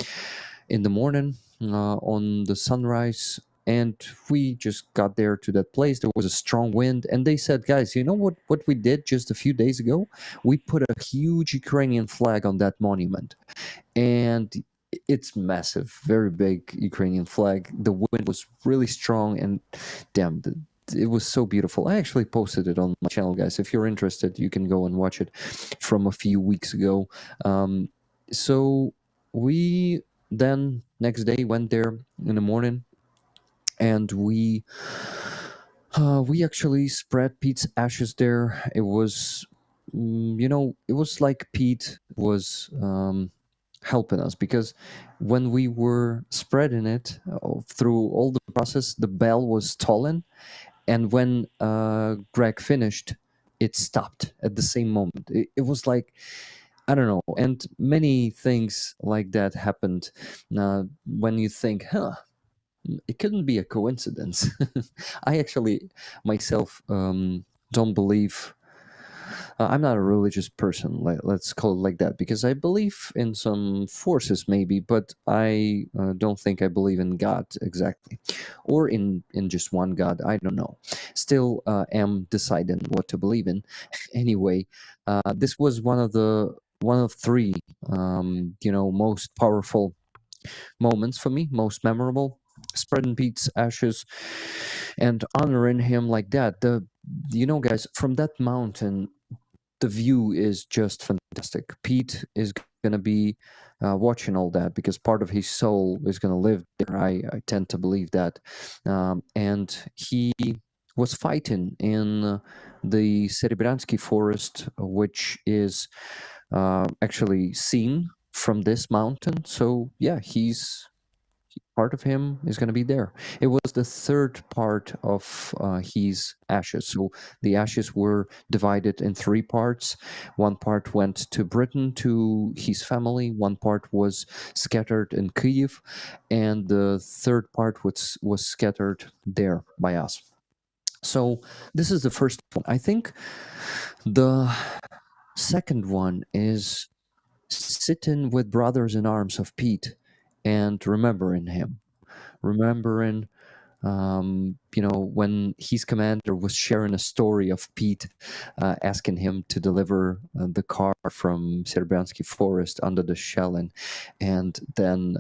in the morning on the sunrise. And we just got there to that place. There was a strong wind, and they said, guys, you know what we did just a few days ago? We put a huge Ukrainian flag on that monument, and it's massive, very big Ukrainian flag. The wind was really strong, and damn, it was so beautiful. I actually posted it on my channel, guys. If you're interested, you can go and watch it from a few weeks ago. So we then next day went there in the morning, and we actually spread Pete's ashes there. It was, it was like Pete was helping us, because when we were spreading it through all the process, the bell was tolling, and when Greg finished, it stopped at the same moment. It was like, I don't know, and many things like that happened when you think, it couldn't be a coincidence. I actually myself don't believe. I'm not a religious person. Let's call it like that, because I believe in some forces, maybe, but I don't think I believe in God exactly, or in just one God. I don't know. Still, am deciding what to believe in. Anyway, this was one of 3, most powerful moments for me, most memorable. Spreading Pete's ashes and honoring him like that. Guys, from that mountain, the view is just fantastic. Pete is going to be watching all that, because part of his soul is going to live there. I tend to believe that. And he was fighting in the Serebransky forest, which is actually seen from this mountain. So yeah, part of him is going to be there. It was the 3rd part of his ashes. So the ashes were divided in 3 parts. One part went to Britain, to his family. One part was scattered in Kyiv, and the 3rd part was scattered there by us. So this is the first one. I think the second one is sitting with brothers in arms of Pete and remembering him, remembering when his commander was sharing a story of Pete asking him to deliver the car from Serbiansky forest under the shelling, and then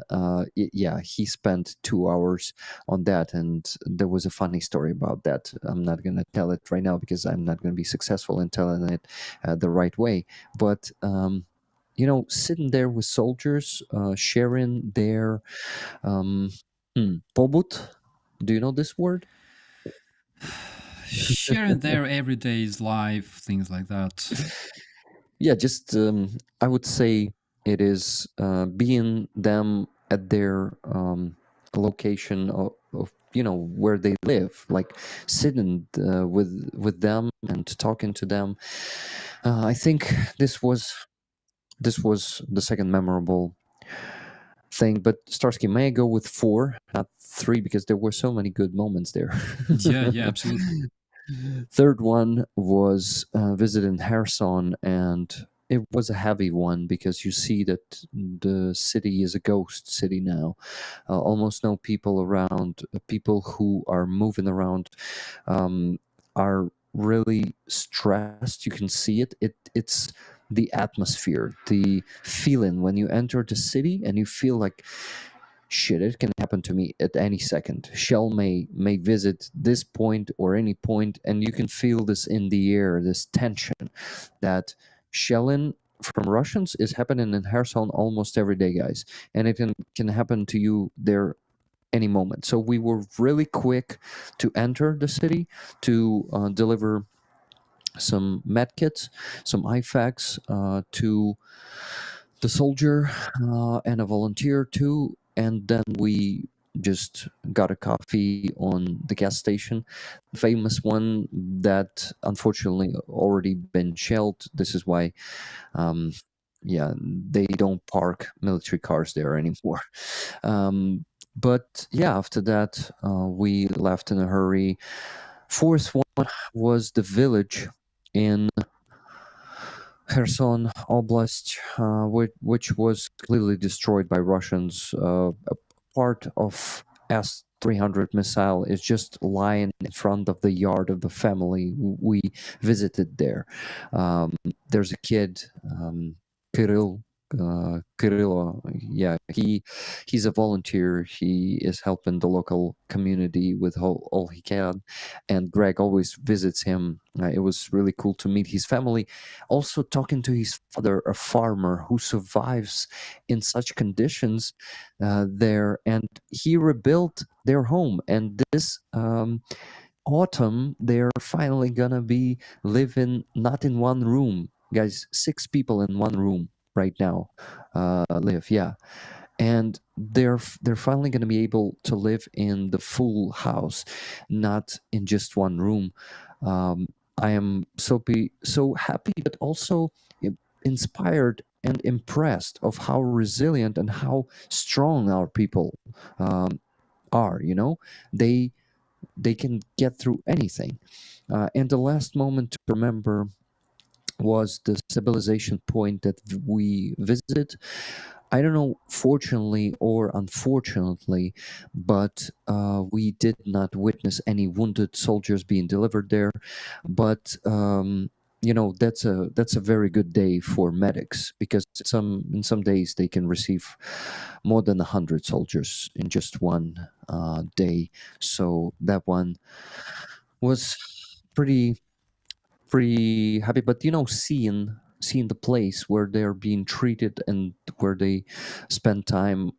he spent 2 hours on that, and there was a funny story about that. I'm not going to tell it right now, because I'm not going to be successful in telling it the right way, but sitting there with soldiers, sharing their pobut. Do you know this word? Sharing their everyday's life, things like that. Yeah, just I would say it is being them at their location of where they live, like sitting with them and talking to them. I think this was the second memorable thing. But Starsky, may I go with 4, not 3, because there were so many good moments there. Yeah, absolutely. Third one was visiting Kherson, and it was a heavy one because you see that the city is a ghost city now. Almost no people around. People who are moving around are really stressed. You can see it. It's the atmosphere, the feeling when you enter the city and you feel like shit, it can happen to me at any second. Shell may visit this point or any point, and you can feel this in the air, this tension that shelling from Russians is happening in Kherson almost every day, guys, and it can happen to you there any moment. So we were really quick to enter the city to deliver some medkits, some IFAKs to the soldier and a volunteer too, and then we just got a coffee on the gas station, the famous one that unfortunately already been shelled. This is why yeah, they don't park military cars there anymore. But yeah, after that we left in a hurry. Fourth one was the village in Kherson Oblast, which was clearly destroyed by Russians. A part of S-300 missile is just lying in front of the yard of the family we visited there. There's a kid, Kirill. Kirilo, yeah, he's a volunteer. He is helping the local community with all he can, and Greg always visits him. It was really cool to meet his family. Also, talking to his father, a farmer who survives in such conditions there, and he rebuilt their home. And this autumn, they're finally gonna be living not in one room, guys. 6 people in one room right now live, yeah, and they're finally going to be able to live in the full house, not in just one room. I am so happy, but also inspired and impressed of how resilient and how strong our people are. You know, they can get through anything. And the last moment to remember was the stabilization point that we visited. I don't know, fortunately or unfortunately, but we did not witness any wounded soldiers being delivered there. But you know, that's a very good day for medics, because in some days they can receive more than 100 soldiers in just one day. So that one was pretty happy. But you know, seeing the place where they're being treated and where they spend time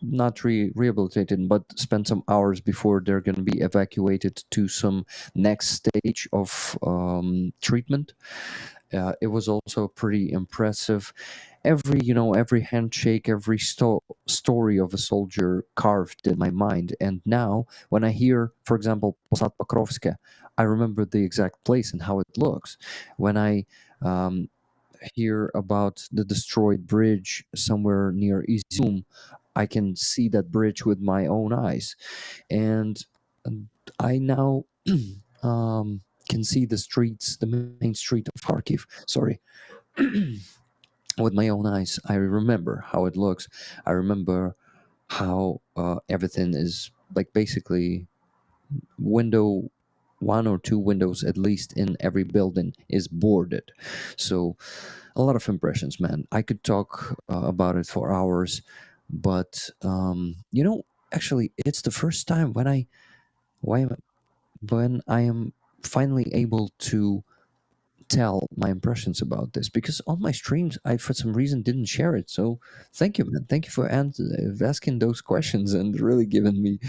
not rehabilitated, but spend some hours before they're going to be evacuated to some next stage of treatment, it was also pretty impressive. Every handshake, every story of a soldier carved in my mind. And now when I hear, for example, Posad Pokrovske, I remember the exact place and how it looks. When I hear about the destroyed bridge somewhere near Izum, I can see that bridge with my own eyes. And I now can see the main street of Kharkiv. Sorry. With my own eyes. I remember how it looks. I remember how everything is like basically window, 1 or 2 windows at least in every building is boarded. So a lot of impressions, man. I could talk about it for hours, but actually, it's the first time when I am finally able to tell my impressions about this, because on my streams I for some reason didn't share it. So thank you, man. Thank you for asking those questions and really giving me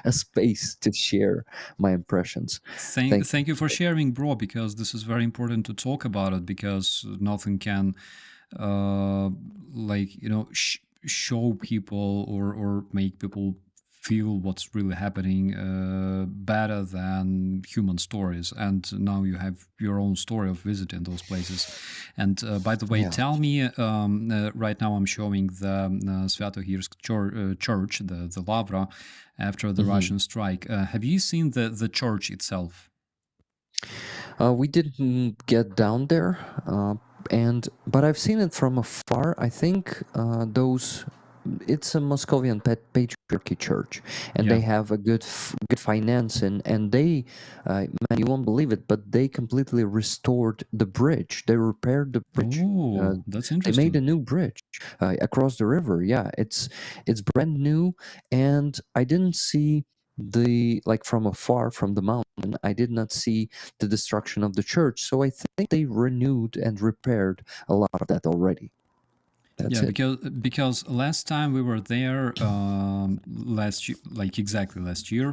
a space to share my impressions. Thank you for sharing, bro, because this is very important to talk about it, because nothing can show people or make people feel what's really happening better than human stories. And now you have your own story of visiting those places. And by the way, Yeah. tell me, right now I'm showing the Sviatogirsk church, the Lavra, after the Russian strike. Have you seen the church itself? We didn't get down there, but I've seen it from afar. I think it's a Moscovian patriarchy church, and they Yeah. have a good finance, and they, man, you won't believe it, but they completely restored the bridge. They repaired the bridge. Oh, that's They made interesting. a new bridge across the river. Yeah, it's brand new, and I didn't see from afar from the mountain. I did not see the destruction of the church. So I think they renewed and repaired a lot of that already. That's Yeah, it. because last time we were there, last year, like exactly last year,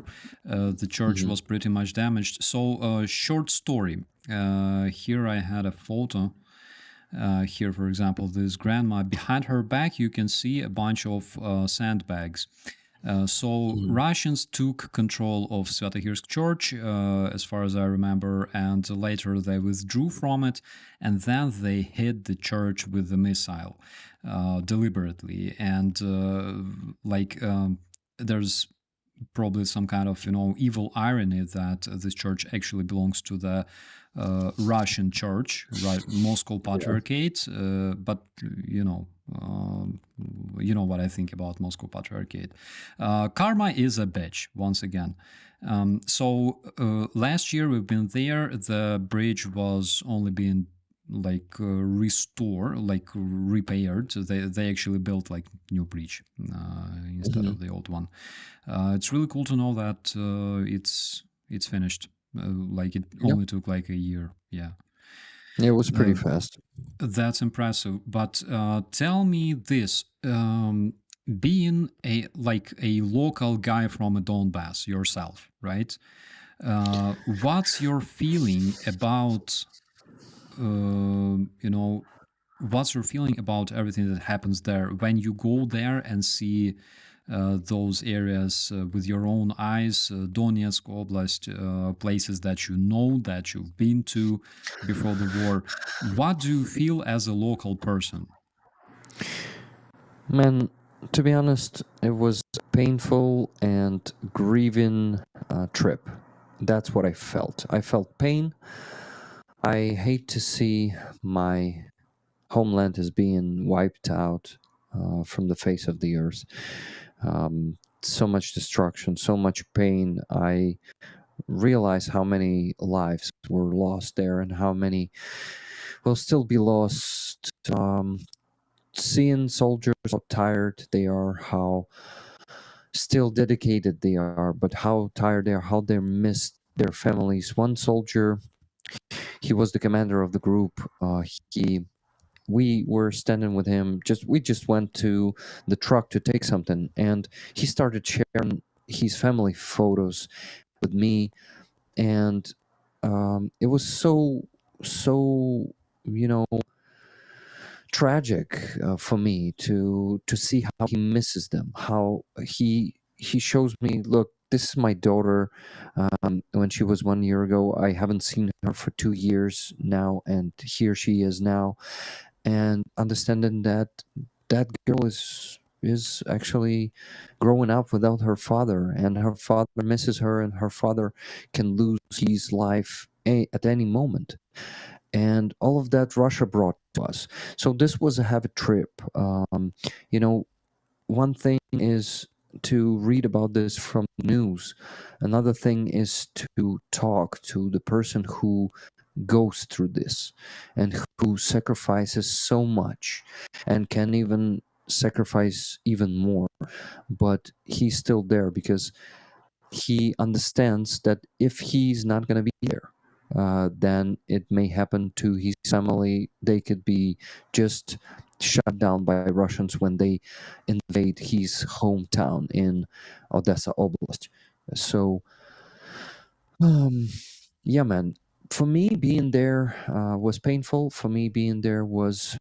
the church was pretty much damaged. So, short story. Here I had a photo. Here, for example, this grandma, behind her back, you can see a bunch of sandbags. So Russians took control of Sviatogirsk Church, as far as I remember, and later they withdrew from it, and then they hit the church with a missile deliberately. And there's probably some kind of evil irony that this church actually belongs to the Russian church, right? Moscow Patriarchate, but you know what I think about Moscow Patriarchate. Karma is a bitch, once again. So last year we've been there. The bridge was only being restored, repaired. They actually built like new bridge instead of the old one. It's really cool to know that it's finished. It only took like a year. Yeah. It was pretty fast. That's impressive. But tell me this: being a local guy from a Donbass yourself, right? What's your feeling about what's your feeling about everything that happens there when you go there and see those areas with your own eyes, Donetsk Oblast, places that you know, that you've been to before the war? What do you feel as a local person? Man, to be honest, it was a painful and grieving trip. That's what I felt. I felt pain. I hate to see my homeland is being wiped out from the face of the earth. So much destruction, so much pain. I realize how many lives were lost there and how many will still be lost. Seeing soldiers, how tired they are, how still dedicated they are, but how tired they are, how they missed their families. One soldier, he was the commander of the group. We were standing with him. We just went to the truck to take something, and he started sharing his family photos with me, and it was so tragic for me to see how he misses them, how he shows me, look, this is my daughter. When she was 1 year ago, I haven't seen her for 2 years now, and here she is now. And understanding that that girl is actually growing up without her father, and her father misses her, and her father can lose his life at any moment. And all of that Russia brought to us. So this was a heavy trip. One thing is to read about this from news. Another thing is to talk to the person who goes through this and who sacrifices so much and can even sacrifice even more. But he's still there because he understands that if he's not going to be there, then it may happen to his family. They could be just shut down by Russians when they invade his hometown in Odessa Oblast. So, yeah, man. For me, being there was painful. For me, being there was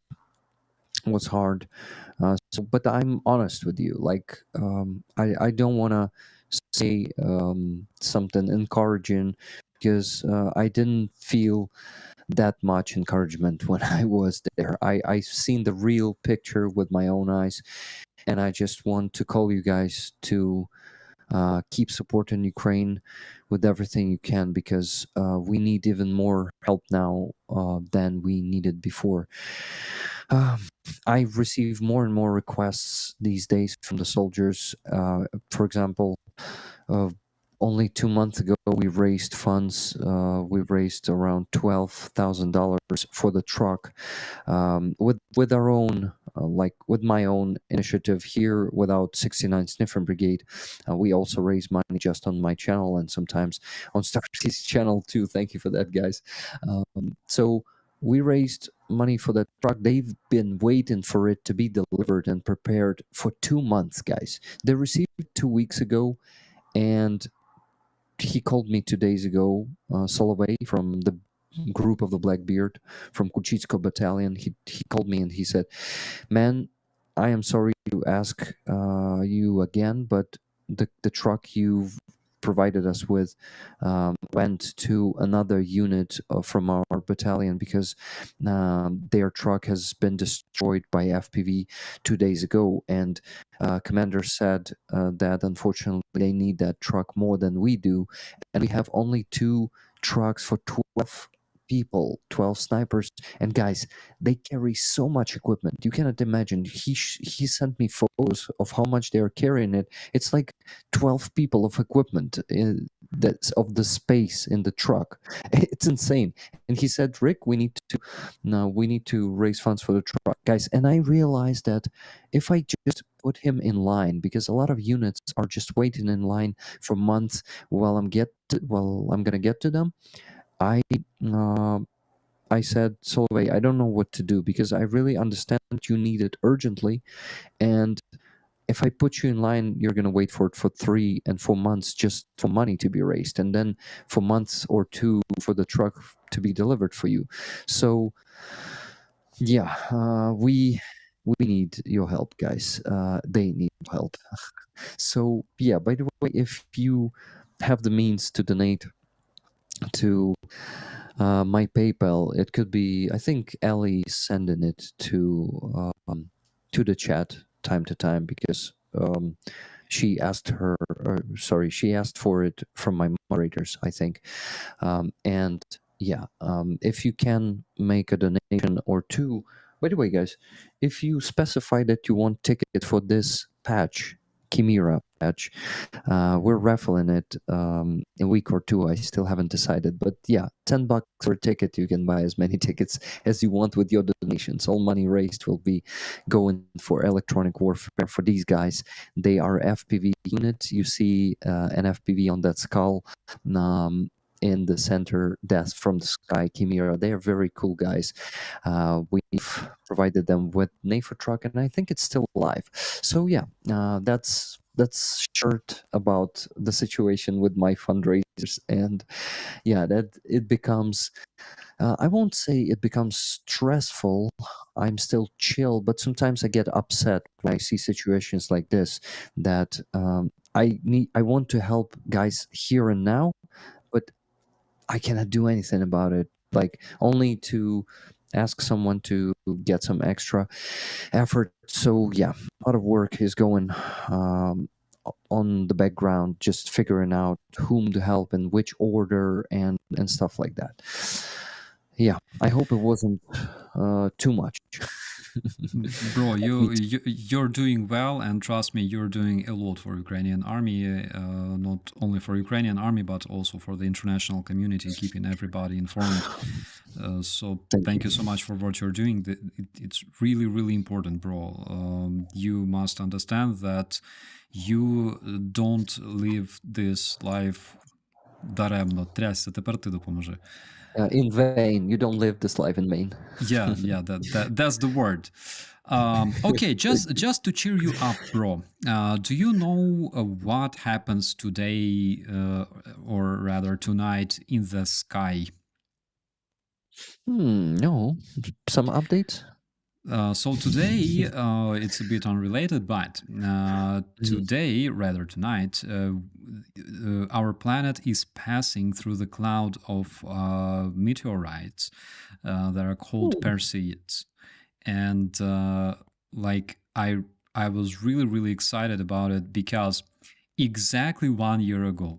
was hard. But I'm honest with you. Like, I don't want to say something encouraging because I didn't feel that much encouragement when I was there. I've seen the real picture with my own eyes, and I just want to call you guys to keep supporting Ukraine with everything you can because we need even more help now than we needed before. Um, I receive more and more requests these days from the soldiers. For example, uh, only 2 months ago, we raised funds. We raised around $12,000 for the truck with our own, like with my own initiative here without 69 Sniffer Brigade. We also raise money just on my channel and sometimes on Starsky's channel too. Thank you for that, guys. So we raised money for that truck. They've been waiting for it to be delivered and prepared for 2 months, guys. They received it 2 weeks ago, and he called me 2 days ago, Solovey from the group of the Blackbeard from Kuchitsko battalion. He called me and he said, "Man, I am sorry to ask you again, but the truck you've provided us with went to another unit from our battalion because their truck has been destroyed by FPV 2 days ago, and commander said that unfortunately they need that truck more than we do, and we have only 2 trucks for 12 people, 12 snipers. And guys, they carry so much equipment. You cannot imagine. He sent me photos of how much they are carrying it. It's like 12 people of equipment that's of the space in the truck. It's insane. And he said, Rick, we need to raise funds for the truck, guys. And I realized that if I just put him in line, because a lot of units are just waiting in line for months while I'm gonna get to them. I said, Solveig, I don't know what to do because I really understand you need it urgently. And if I put you in line, you're going to wait for it for 3 and 4 months just for money to be raised. And then for months or 2 for the truck to be delivered for you. So, yeah, we need your help, guys. They need help. So, yeah, by the way, if you have the means to donate to my PayPal, it could be, I think Ellie sending it to the chat time to time because she asked for it from my moderators, I think. And yeah, if you can make a donation or two. By the way, guys, if you specify that you want ticket for this patch, Chimera patch, we're raffling it in a week or two. I still haven't decided, but yeah, $10 for a ticket. You can buy as many tickets as you want with your donations. All money raised will be going for electronic warfare for these guys. They are FPV units. You see an FPV on that skull in the center, Death from the Sky, Chimera. They are very cool guys. We've provided them with NAFA truck, and I think it's still alive. So yeah, that's short about the situation with my fundraisers. And yeah, that it becomes I won't say it becomes stressful. I'm still chill, but sometimes I get upset when I see situations like this that I want to help guys here and now, but I cannot do anything about it. Like only to ask someone to get some extra effort. So yeah, a lot of work is going on the background, just figuring out whom to help in which order and stuff like that. Yeah, I hope it wasn't too much. Bro, you're doing well, and trust me, you're doing a lot for Ukrainian army, not only for Ukrainian army, but also for the international community, keeping everybody informed. So thank you so much for what you're doing. It's really, really important, bro. You must understand that you don't live this life даремно. Трясся, тепер ти допоможи. In vain. You don't live this life in vain. Yeah, that's the word. Okay, just to cheer you up, bro. Do you know what happens today, or rather tonight, in the sky? No. Some updates? So today, it's a bit unrelated, but today, rather tonight, our planet is passing through the cloud of meteorites that are called Perseids. And like I was really excited about it because exactly 1 year ago,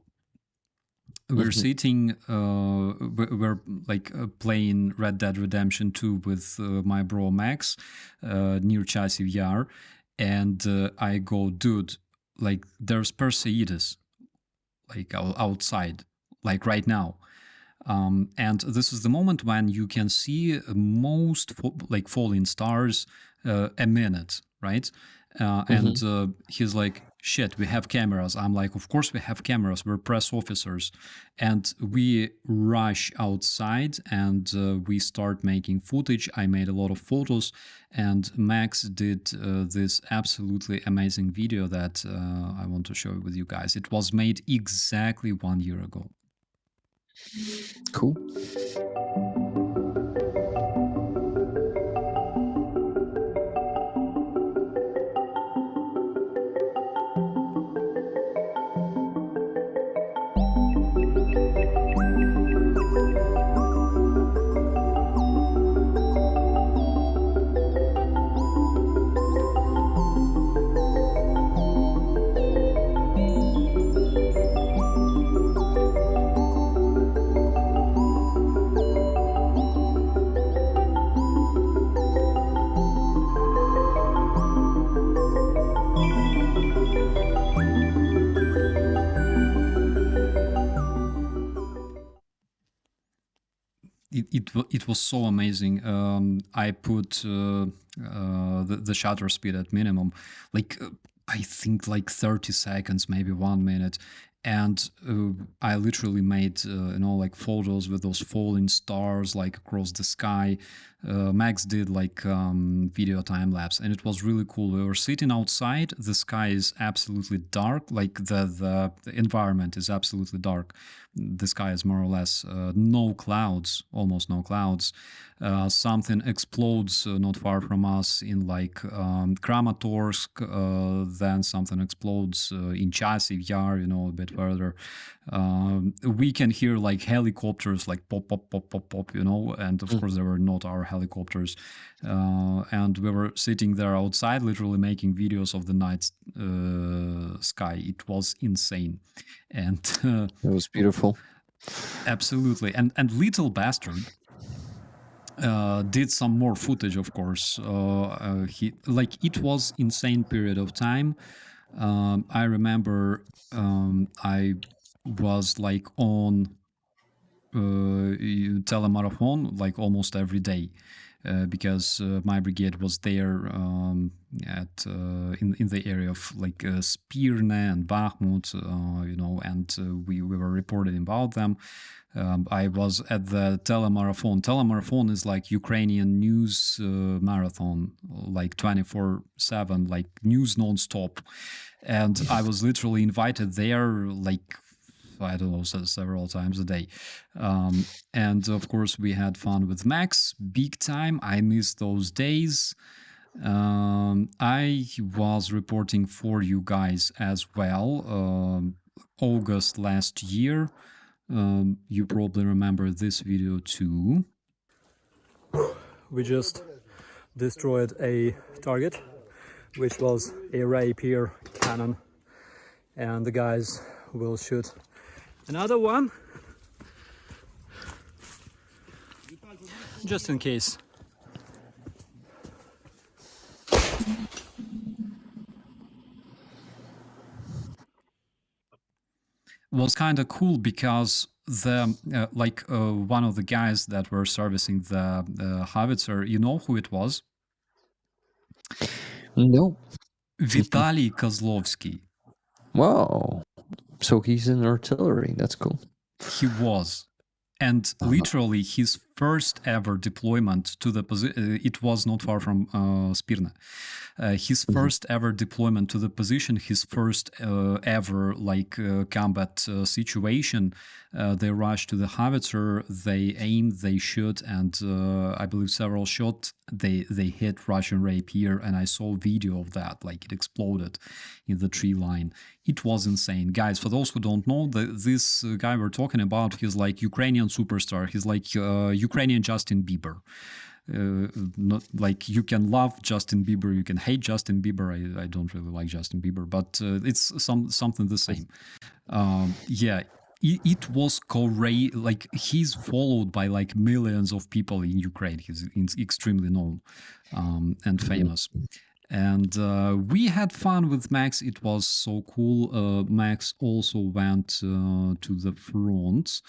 we're sitting, we're like playing Red Dead Redemption 2 with my bro Max near Chasiv Yar, and I go, dude, like there's Perseids like outside, like right now. And this is the moment when you can see most like falling stars a minute, right? And he's like, shit, we have cameras. I'm like, of course we have cameras. We're press officers. And we rush outside and we start making footage. I made a lot of photos, and Max did this absolutely amazing video that I want to share with you guys. It was made exactly 1 year ago. Cool. It was so amazing. I put the shutter speed at minimum, like I think like 30 seconds, maybe 1 minute, and I literally made like photos with those falling stars like across the sky. Max did like video time lapse, and it was really cool. We were sitting outside. The sky is absolutely dark, like the environment is absolutely dark. The sky is more or less no clouds, almost no clouds. Something explodes not far from us in like Kramatorsk. Then something explodes in Chasiv Yar, a bit further. We can hear like helicopters like pop, pop, pop, pop, pop, and of course they were not our helicopters. And we were sitting there outside, literally making videos of the night sky. It was insane. And It was beautiful. Absolutely. And Little Bastard did some more footage, of course. It was insane period of time. I remember I was like on telemarathon like almost every day. Because my brigade was there at in the area of like Spirne and Bakhmut, and we were reporting about them. I was at the telemarathon. Telemarathon is like Ukrainian news marathon, like 24/7, like news nonstop. And I was literally invited there, like I don't know, several times a day. And of course, we had fun with Max, big time. I missed those days. I was reporting for you guys as well. August last year. You probably remember this video too. We just destroyed a target, which was a Rapier cannon, and the guys will shoot another one just in case. Was kind of cool because the one of the guys that were servicing the howitzer, you know who it was? No. Vitaly Kozlovsky. Wow. So he's in artillery. That's cool. He was. And literally his first ever deployment to the position, it was not far from Spirna. His first ever deployment to the position, his first ever combat situation, they rushed to the howitzer, they aimed, they shoot, and I believe several shots, they hit Russian Rapier, and I saw video of that, like it exploded in the tree line. It was insane. Guys, for those who don't know, this guy we're talking about, he's like Ukrainian superstar. He's like Ukrainian Justin Bieber. Not like you can love Justin Bieber, you can hate Justin Bieber. I don't really like Justin Bieber, but it's something the same. Yeah, it was great. Like he's followed by like millions of people in Ukraine. He's extremely known and famous. And we had fun with Max. It was so cool. Max also went to the front.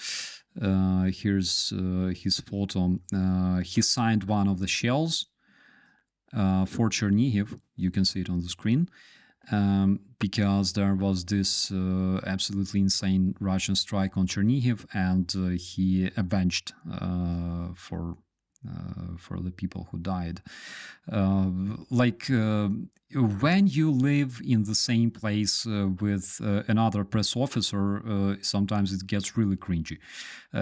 Here's his photo. He signed one of the shells for Chernihiv. You can see it on the screen. Because there was this absolutely insane Russian strike on Chernihiv, and he avenged for the people who died. When you live in the same place with another press officer, sometimes it gets really cringy.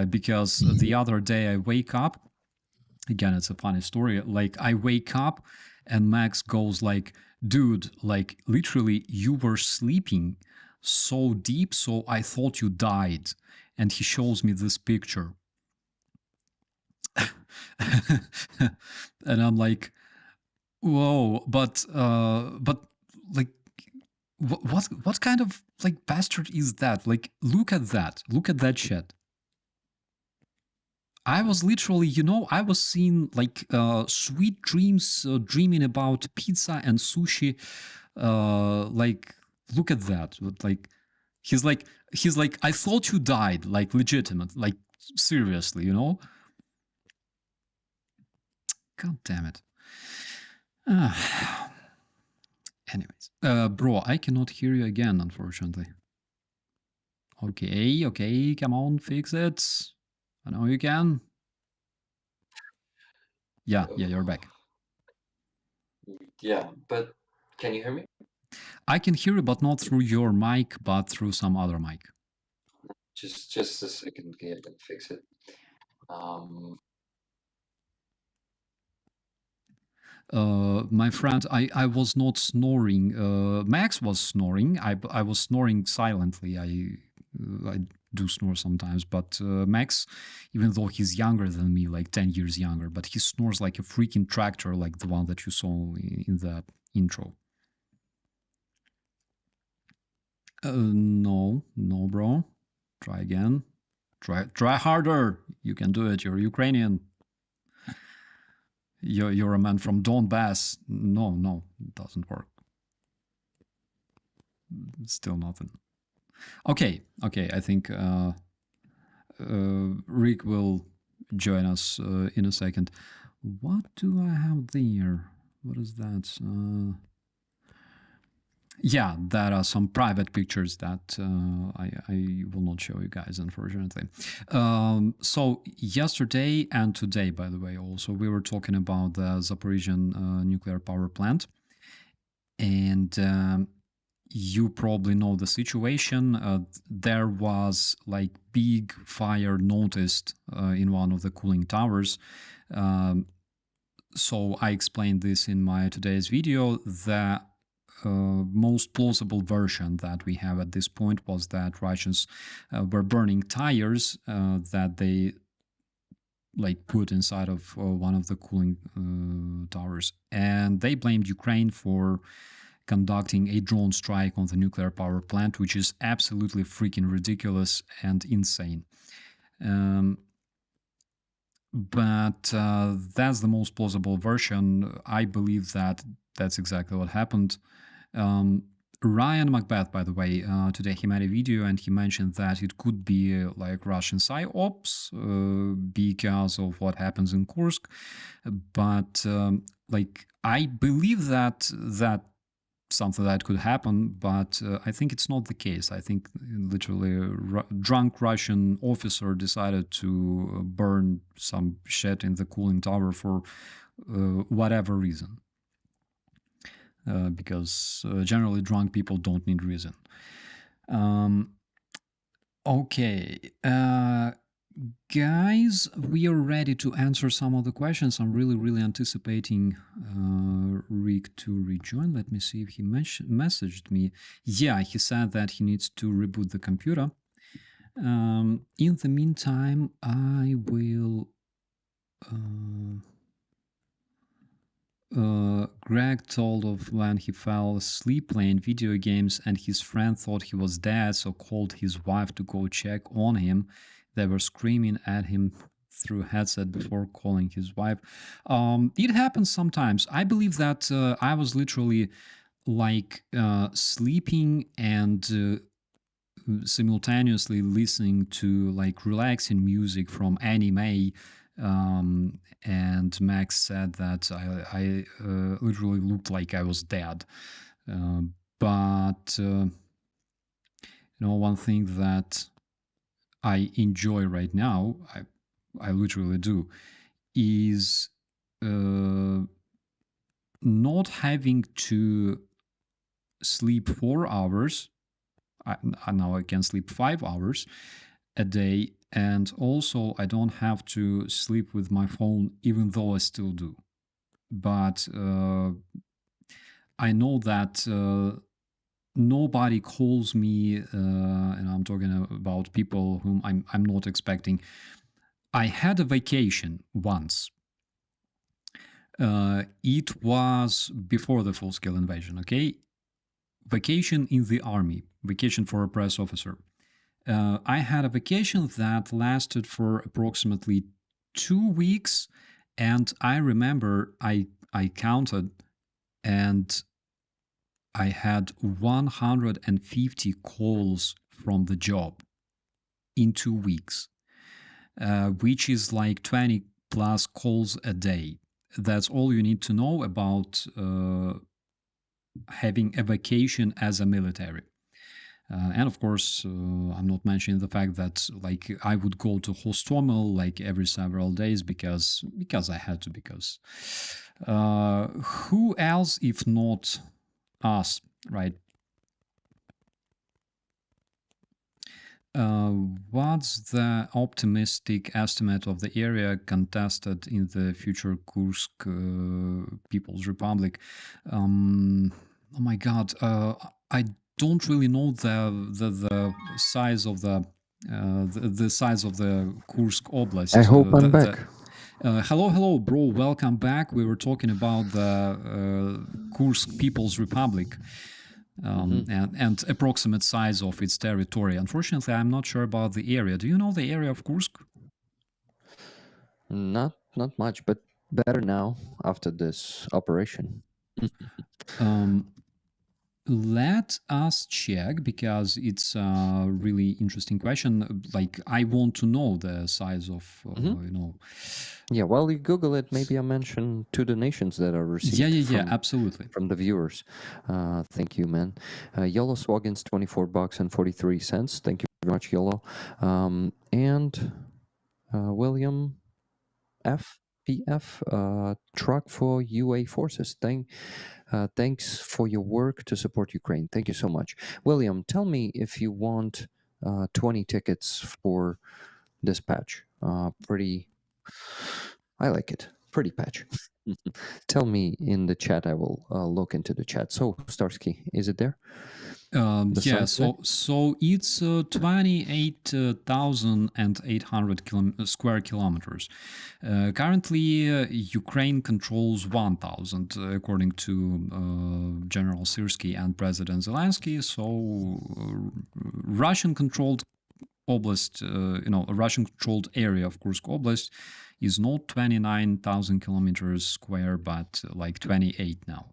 Because the other day I wake up, again, it's a funny story, like I wake up and Max goes like, dude, like literally you were sleeping so deep, so I thought you died. And he shows me this picture. And I'm like, whoa, but like what kind of like bastard is that? Like look at that shit. I was literally, I was seeing like sweet dreams, dreaming about pizza and sushi. Like look at that. Like he's like I thought you died, like legitimate, like seriously, God damn it. Anyways, bro, I cannot hear you again, unfortunately. Okay, come on, fix it. I know you can. Yeah, you're back. Yeah, but can you hear me? I can hear you, but not through your mic, but through some other mic. Just a second, I can fix it. My friend, I was not snoring. Max was snoring. I was snoring silently. I do snore sometimes, but Max, even though he's younger than me, like 10 years younger, but he snores like a freaking tractor, like the one that you saw in the intro. No, bro. Try again. Try harder. You can do it. You're Ukrainian. You're a man from Donbass. No, it doesn't work. Still nothing. Okay. I think Rick will join us in a second. What do I have there? What is that? Yeah, there are some private pictures that I will not show you guys, unfortunately. So yesterday and today, by the way, also we were talking about the Zaporizhian nuclear power plant, and you probably know the situation. There was like big fire noticed in one of the cooling towers. So I explained this in my today's video. The most plausible version that we have at this point was that Russians were burning tires that they like put inside of one of the cooling towers, and they blamed Ukraine for conducting a drone strike on the nuclear power plant, which is absolutely freaking ridiculous and insane. But that's the most plausible version. I believe that that's exactly what happened. Ryan Macbeth, by the way, today he made a video and he mentioned that it could be like Russian psyops because of what happens in Kursk. But like I believe that something that could happen, but I think it's not the case. I think literally a drunk Russian officer decided to burn some shit in the cooling tower for whatever reason. Because generally drunk people don't need reason. Okay. Guys, we are ready to answer some of the questions. I'm really anticipating Rick to rejoin. Let me see if he messaged me. Yeah, he said that he needs to reboot the computer. In the meantime, I will... Greg told of when he fell asleep playing video games and his friend thought he was dead, so called his wife to go check on him. They were screaming at him through headset before calling his wife. It happens sometimes. I believe that I was literally like sleeping and simultaneously listening to like relaxing music from anime. And Max said that I literally looked like I was dead. But one thing that I enjoy right now, I literally do, is not having to sleep 4 hours. Now I can sleep 5 hours a day, and also I don't have to sleep with my phone, even though I still do. But I know that nobody calls me, and I'm talking about people whom I'm not expecting. I had a vacation once. It was before the full-scale invasion, okay? Vacation in the army, vacation for a press officer. I had a vacation that lasted for approximately 2 weeks, and I remember I counted, and I had 150 calls from the job in 2 weeks, which is like 20 plus calls a day. That's all you need to know about having a vacation as a military. And of course, I'm not mentioning the fact that like I would go to Hostomel like every several days because I had to. Because who else if not us, right? What's the optimistic estimate of the area contested in the future Kursk People's Republic? Oh my God, I don't really know the size of the size of the Kursk Oblast. I hope I'm back. Hello, bro. Welcome back. We were talking about the Kursk People's Republic. And approximate size of its territory. Unfortunately, I'm not sure about the area. Do you know the area of Kursk? Not much, but better now after this operation. Let us check, because it's a really interesting question. Like, I want to know the size of, Yeah, while you Google it, maybe I mention 2 donations that are received. Yeah, absolutely. From the viewers. Thank you, man. Yellow Swaggins, $24 and 43 cents. Thank you very much, Yellow. And William FPF, truck for UA forces. Thanks for your work to support Ukraine. Thank you so much. William, tell me if you want 20 tickets for this patch. I like it. Pretty patch. Tell me in the chat. I will look into the chat. So, Starsky, is it there? Yeah, so it's 28,800 square kilometers. Currently, Ukraine controls 1,000, according to General Starsky and President Zelensky. So, Russian-controlled oblast, a Russian-controlled area of Kursk Oblast is not 29,000 kilometers square, but like 28 now.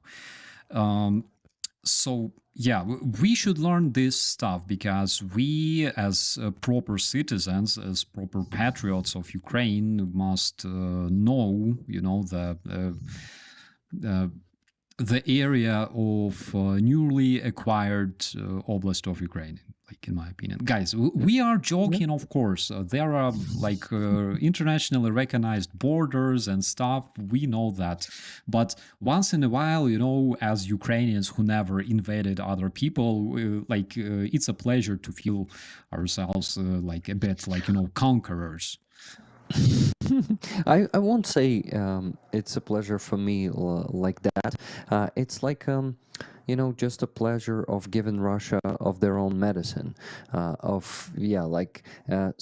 So yeah, we should learn this stuff, because we, as proper citizens, as proper patriots of Ukraine, must know, the area of newly acquired oblast of Ukraine, like in my opinion. Guys, we are joking, of course. There are like internationally recognized borders and stuff. We know that. But once in a while, you know, as Ukrainians who never invaded other people, it's a pleasure to feel ourselves like a bit like, you know, conquerors. I won't say it's a pleasure for me like that. It's like you know, just a pleasure of giving Russia of their own medicine.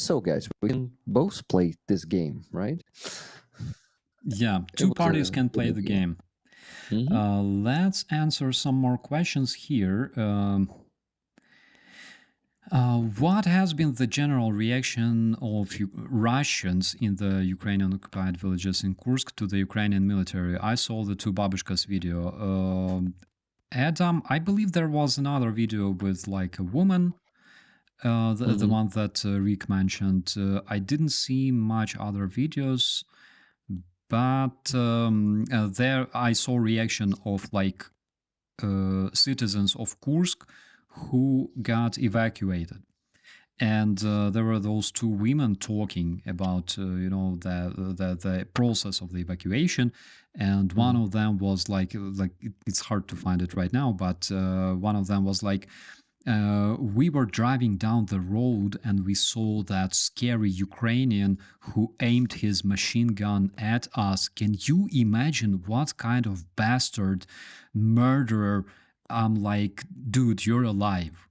So guys, we can both play this game, right? Yeah, It two was parties a can play good the game. game. Let's answer some more questions here. What has been the general reaction of Russians in the Ukrainian occupied villages in Kursk to the Ukrainian military? I saw the two babushkas video. Adam, I believe there was another video with like a woman, the one that Rick mentioned. I didn't see much other videos, but there I saw reaction of like citizens of Kursk who got evacuated, and there were those two women talking about you know the process of the evacuation, and one of them was like it's hard to find it right now, but one of them was like, we were driving down the road and we saw that scary Ukrainian who aimed his machine gun at us. Can you imagine what kind of bastard murderer? I'm like, dude, you're alive.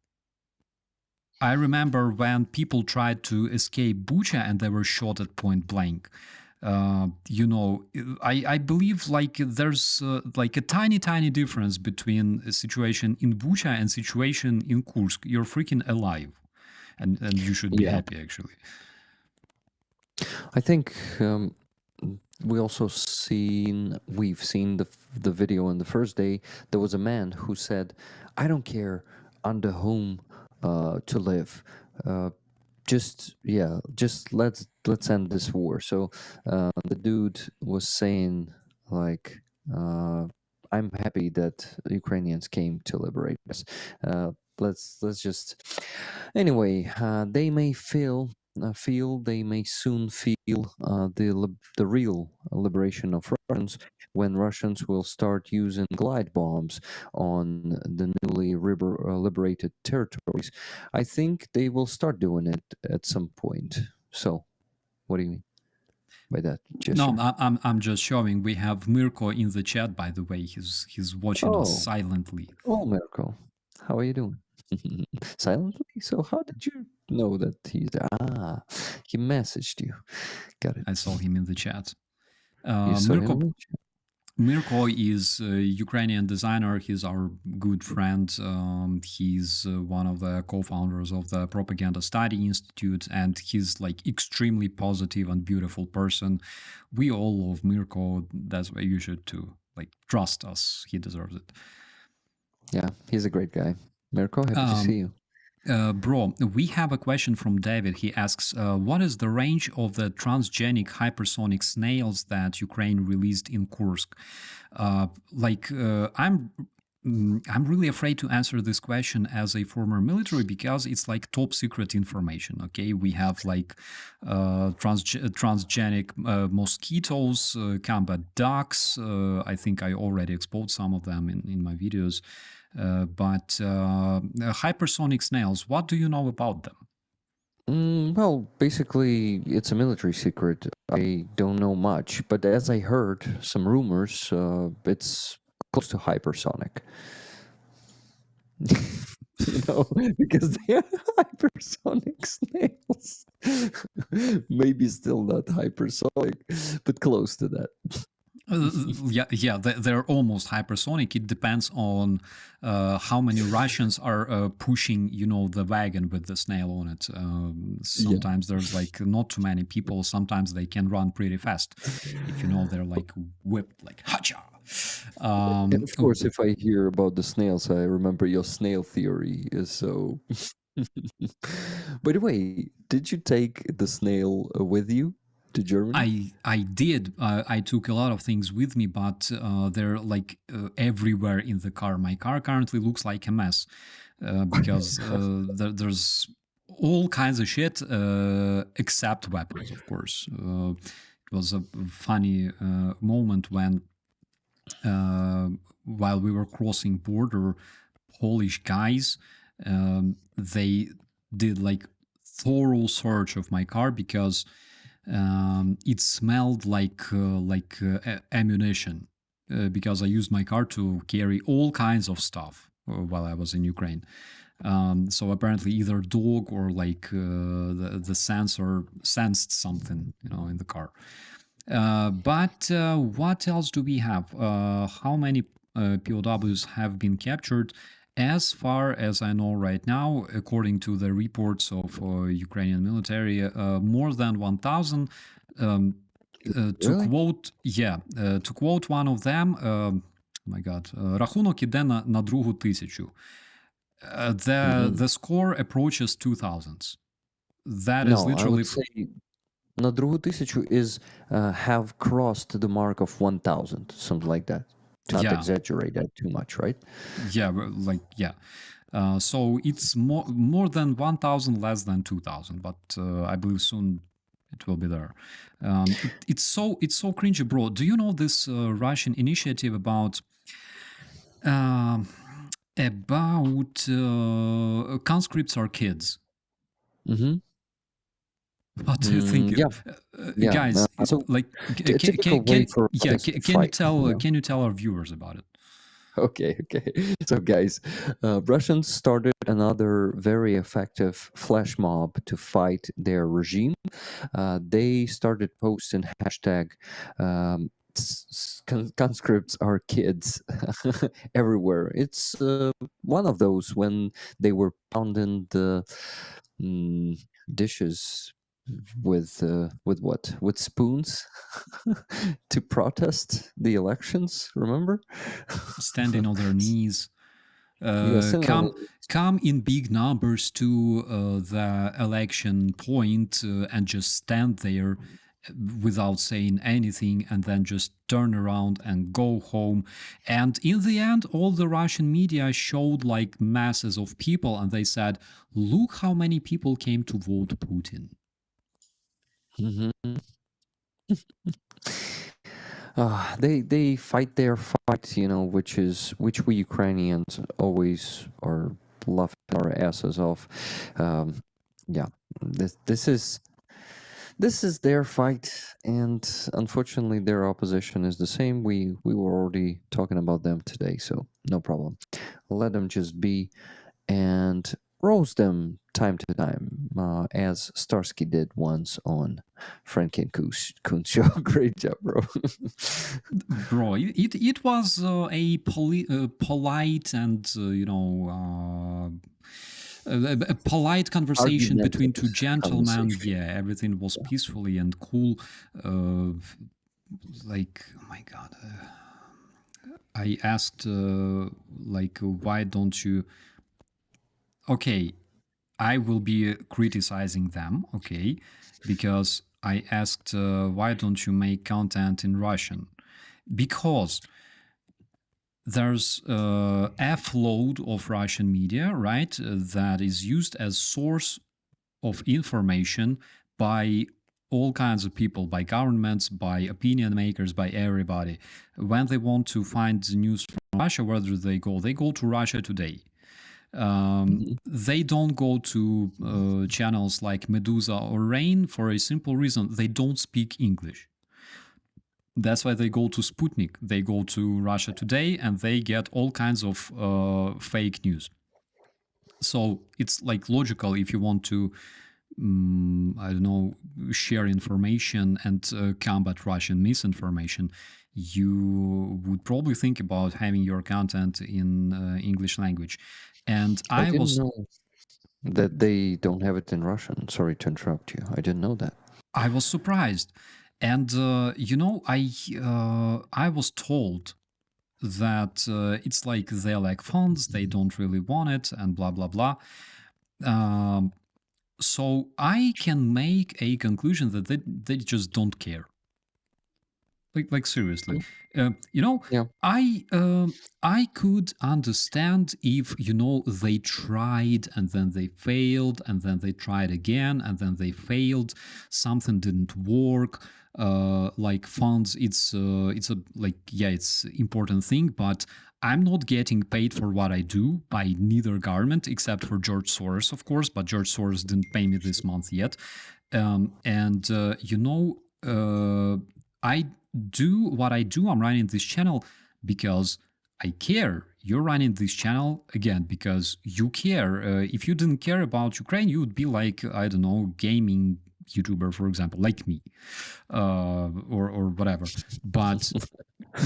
I remember when people tried to escape Bucha and they were shot at point blank. You know, I believe like there's like a tiny difference between a situation in Bucha and situation in Kursk. You're freaking alive, and you should be happy actually. I think we've seen the video on the first day. There was a man who said, "I don't care under whom to live. Just let's end this war." So the dude was saying like, "I'm happy that Ukrainians came to liberate us. Let's just anyway. They may they may soon feel the real liberation of Russians when Russians will start using glide bombs on the newly liberated territories. I think they will start doing it at some point." So, what do you mean by that gesture? No, I'm just showing. We have Mirko in the chat, by the way. He's watching us silently. Oh, Mirko, how are you doing? Silently? So how did you know that he's there? Ah, he messaged you. Got it. I saw him in the chat. You saw him in the chat? Mirko is a Ukrainian designer. He's our good friend. He's one of the co-founders of the Propaganda Study Institute, and he's like extremely positive and beautiful person. We all love Mirko. That's why you should too. Like, trust us. He deserves it. Yeah, he's a great guy. Mirko, happy to see you. Bro, we have a question from David. He asks, what is the range of the transgenic hypersonic snails that Ukraine released in Kursk? I'm really afraid to answer this question as a former military because it's like top secret information. Okay, we have like transgenic mosquitoes, combat ducks. I think I already exposed some of them in my videos. But hypersonic snails, what do you know about them? Well, basically, it's a military secret. I don't know much, but as I heard some rumors, it's close to hypersonic. You know, because they are hypersonic snails. Maybe still not hypersonic, but close to that. They're almost hypersonic. It depends on how many Russians are pushing, you know, the wagon with the snail on it. Sometimes there's like not too many people. Sometimes they can run pretty fast. If you know, they're like whipped, like hacha. And of course, if I hear about the snails, I remember your snail theory is so. By the way, did you take the snail with you to Germany? I did. I took a lot of things with me, but they're like everywhere in the car. My car currently looks like a mess because there's all kinds of shit except weapons, of course. It was a funny moment when, while we were crossing border, Polish guys, they did like thorough search of my car because it smelled like ammunition, because I used my car to carry all kinds of stuff while I was in Ukraine. So apparently either dog or like the sensor sensed something, in the car. But what else do we have? How many POWs have been captured? As far as I know right now, according to the reports of Ukrainian military, more than 1,000. To quote one of them, my God, рахунок іде на другу тисячу. The score approaches 2,000s. That is literally. I would say на другу тисячу is have crossed the mark of 1,000, something like that. Not exaggerate that too much, right? Yeah, so it's more than 1,000, less than 2,000, but I believe soon it will be there. It's so cringy, bro. Do you know this Russian initiative about conscripts are kids? Mm-hmm. What do you think, guys? So can you tell our viewers about it? Okay. So, guys, Russians started another very effective flash mob to fight their regime. They started posting hashtag conscripts are kids everywhere. It's one of those when they were pounding the dishes with what? With spoons to protest the elections, remember? Standing on their knees. Come in big numbers to the election point and just stand there without saying anything, and then just turn around and go home. And in the end, all the Russian media showed like masses of people, and they said, look how many people came to vote Putin. Mm-hmm. They fight their fight, which we Ukrainians always are laughing our asses off. This is their fight, and unfortunately, their opposition is the same. We were already talking about them today, so no problem. Let them just be, and roast them time to time, as Starsky did once on Frank and Coon's show. Great job, bro. Bro, it was a polite and a polite conversation between two gentlemen. Yeah, everything was peacefully and cool. Like, oh my God. I asked, why don't you... Okay, I will be criticizing them, okay, because I asked, why don't you make content in Russian? Because there's F-load of Russian media, right, that is used as source of information by all kinds of people, by governments, by opinion makers, by everybody. When they want to find the news from Russia, where do they go? They go to Russia Today. They don't go to channels like Medusa or Rain for a simple reason. They don't speak English. That's why they go to Sputnik. They go to Russia Today, and they get all kinds of fake news. So it's like logical if you want to, share information and combat Russian misinformation, you would probably think about having your content in English language. And I was know that they don't have it in Russian. Sorry to interrupt you. I didn't know that. I was surprised. And, I was told that it's like they lack funds, they don't really want it, and blah, blah, blah. So I can make a conclusion that they just don't care. Like seriously, Yeah. I could understand if they tried and then they failed and then they tried again and then they failed, something didn't work. Like funds, it's it's important thing, but I'm not getting paid for what I do by neither government except for George Soros, of course, but George Soros didn't pay me this month yet. I do what I do. I'm running this channel because I care. You're running this channel again because you care. If you didn't care about Ukraine, you would be like, I don't know, gaming YouTuber, for example, like me, or whatever. But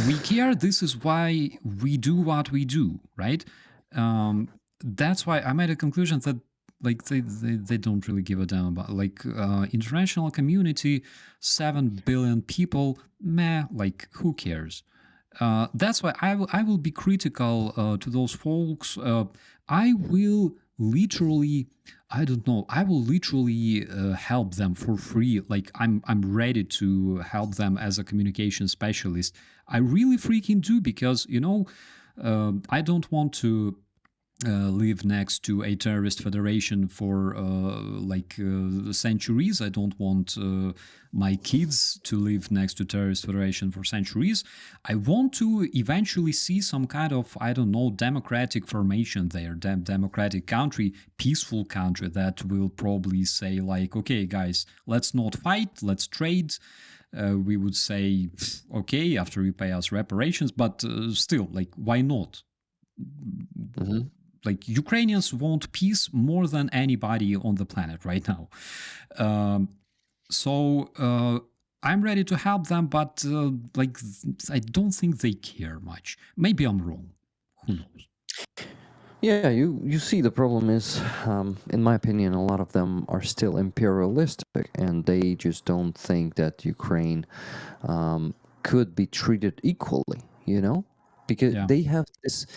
we care. This is why we do what we do, right? That's why I made a conclusion that like they don't really give a damn about international community, 7 billion people, meh, like who cares? That's why I will be critical to those folks. I will literally, I don't know, I will literally help them for free. Like I'm ready to help them as a communication specialist. I really freaking do because I don't want to live next to a terrorist federation for centuries. I don't want my kids to live next to terrorist federation for centuries. I want to eventually see some kind of, I don't know, democratic formation there, democratic country, peaceful country that will probably say like, okay, guys, let's not fight, let's trade. We would say, okay, after you pay us reparations, but still, like, why not? Mm-hmm. Like Ukrainians want peace more than anybody on the planet right now. So I'm ready to help them, but I don't think they care much. Maybe I'm wrong. Who knows? Yeah, you see, the problem is, in my opinion, a lot of them are still imperialistic, and they just don't think that Ukraine could be treated equally, because they have this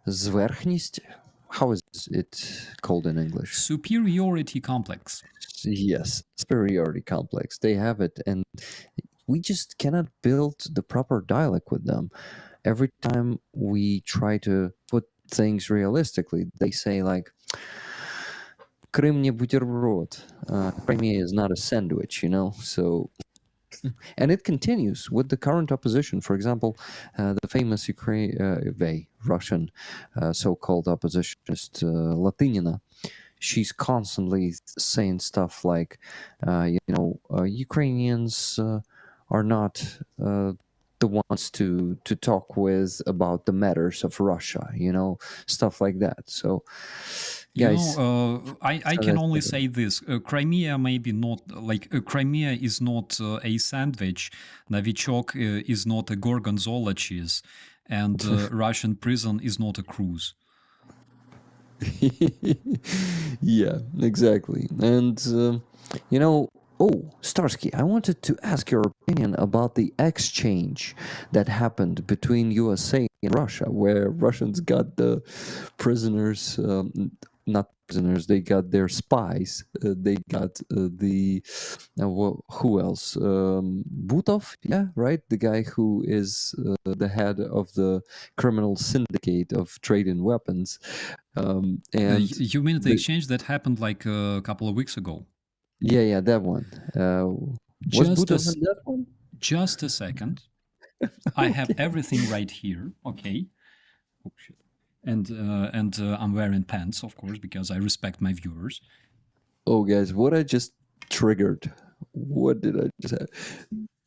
zwerchность. How is it called in English? Superiority complex. Yes, superiority complex. They have it, and we just cannot build the proper dialogue with them. Every time we try to put things realistically, they say like, Крым не бутерброд. Crimea is not a sandwich, So, and it continues with the current opposition. For example, the famous Russian so-called oppositionist Latynina. She's constantly saying stuff like, Ukrainians are not the ones to talk with about the matters of Russia, stuff like that. So, guys, I can only say this: Crimea maybe not Crimea is not a sandwich. Novichok is not a gorgonzola cheese, and Russian prison is not a cruise. Yeah, exactly. And Starsky, I wanted to ask your opinion about the exchange that happened between USA and Russia, where Russians got the prisoners, not prisoners, they got their spies. They got who else? Butov, yeah, right? The guy who is the head of the criminal syndicate of trade in weapons. And you mean the exchange that happened like a couple of weeks ago? Yeah, that one. Was Butov in that one? Just a second. I have everything right here. Okay. Oh, shit. And I'm wearing pants, of course, because I respect my viewers. Oh, guys, what I just triggered. What did I just have?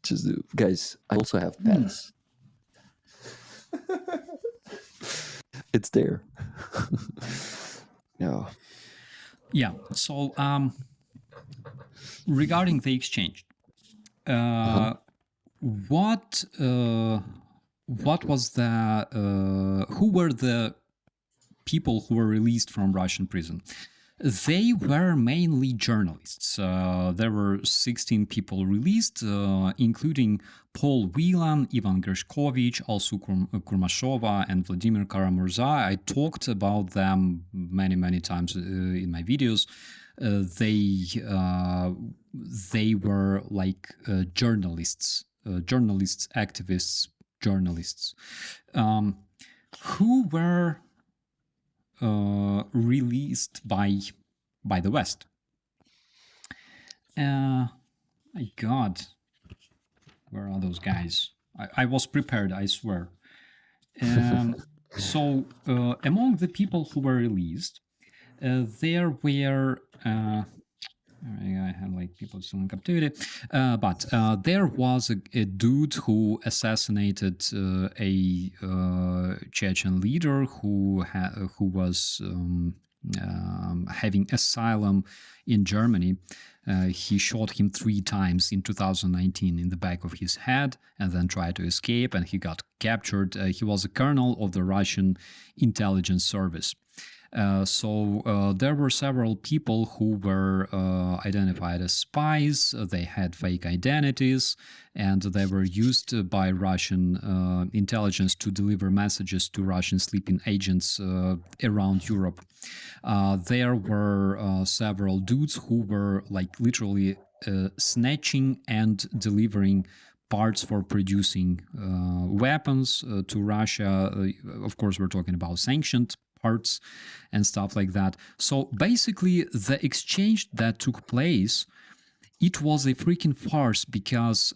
Just guys, I also have pants. It's there. No. Yeah. So regarding the exchange, what was the who were the people who were released from Russian prison? They were mainly journalists. There were 16 people released, including Paul Whelan, Ivan Gershkovich, Alsu Kurmashova, and Vladimir Karamurza. I talked about them many times in my videos. They were like journalists, activists, journalists, who were released by the West. My God, where are those guys? I was prepared, I swear. So among the people who were released, there were I had like people still in captivity, but there was a dude who assassinated a Chechen leader who was having asylum in Germany. He shot him 3 times in 2019 in the back of his head and then tried to escape, and he got captured. He was a colonel of the Russian intelligence service. So there were several people who were identified as spies. They had fake identities, and they were used by Russian intelligence to deliver messages to Russian sleeping agents around Europe. There were several dudes who were like literally snatching and delivering parts for producing weapons to Russia. Of course, we're talking about sanctioned parts and stuff like that. So basically, the exchange that took place, it was a freaking farce because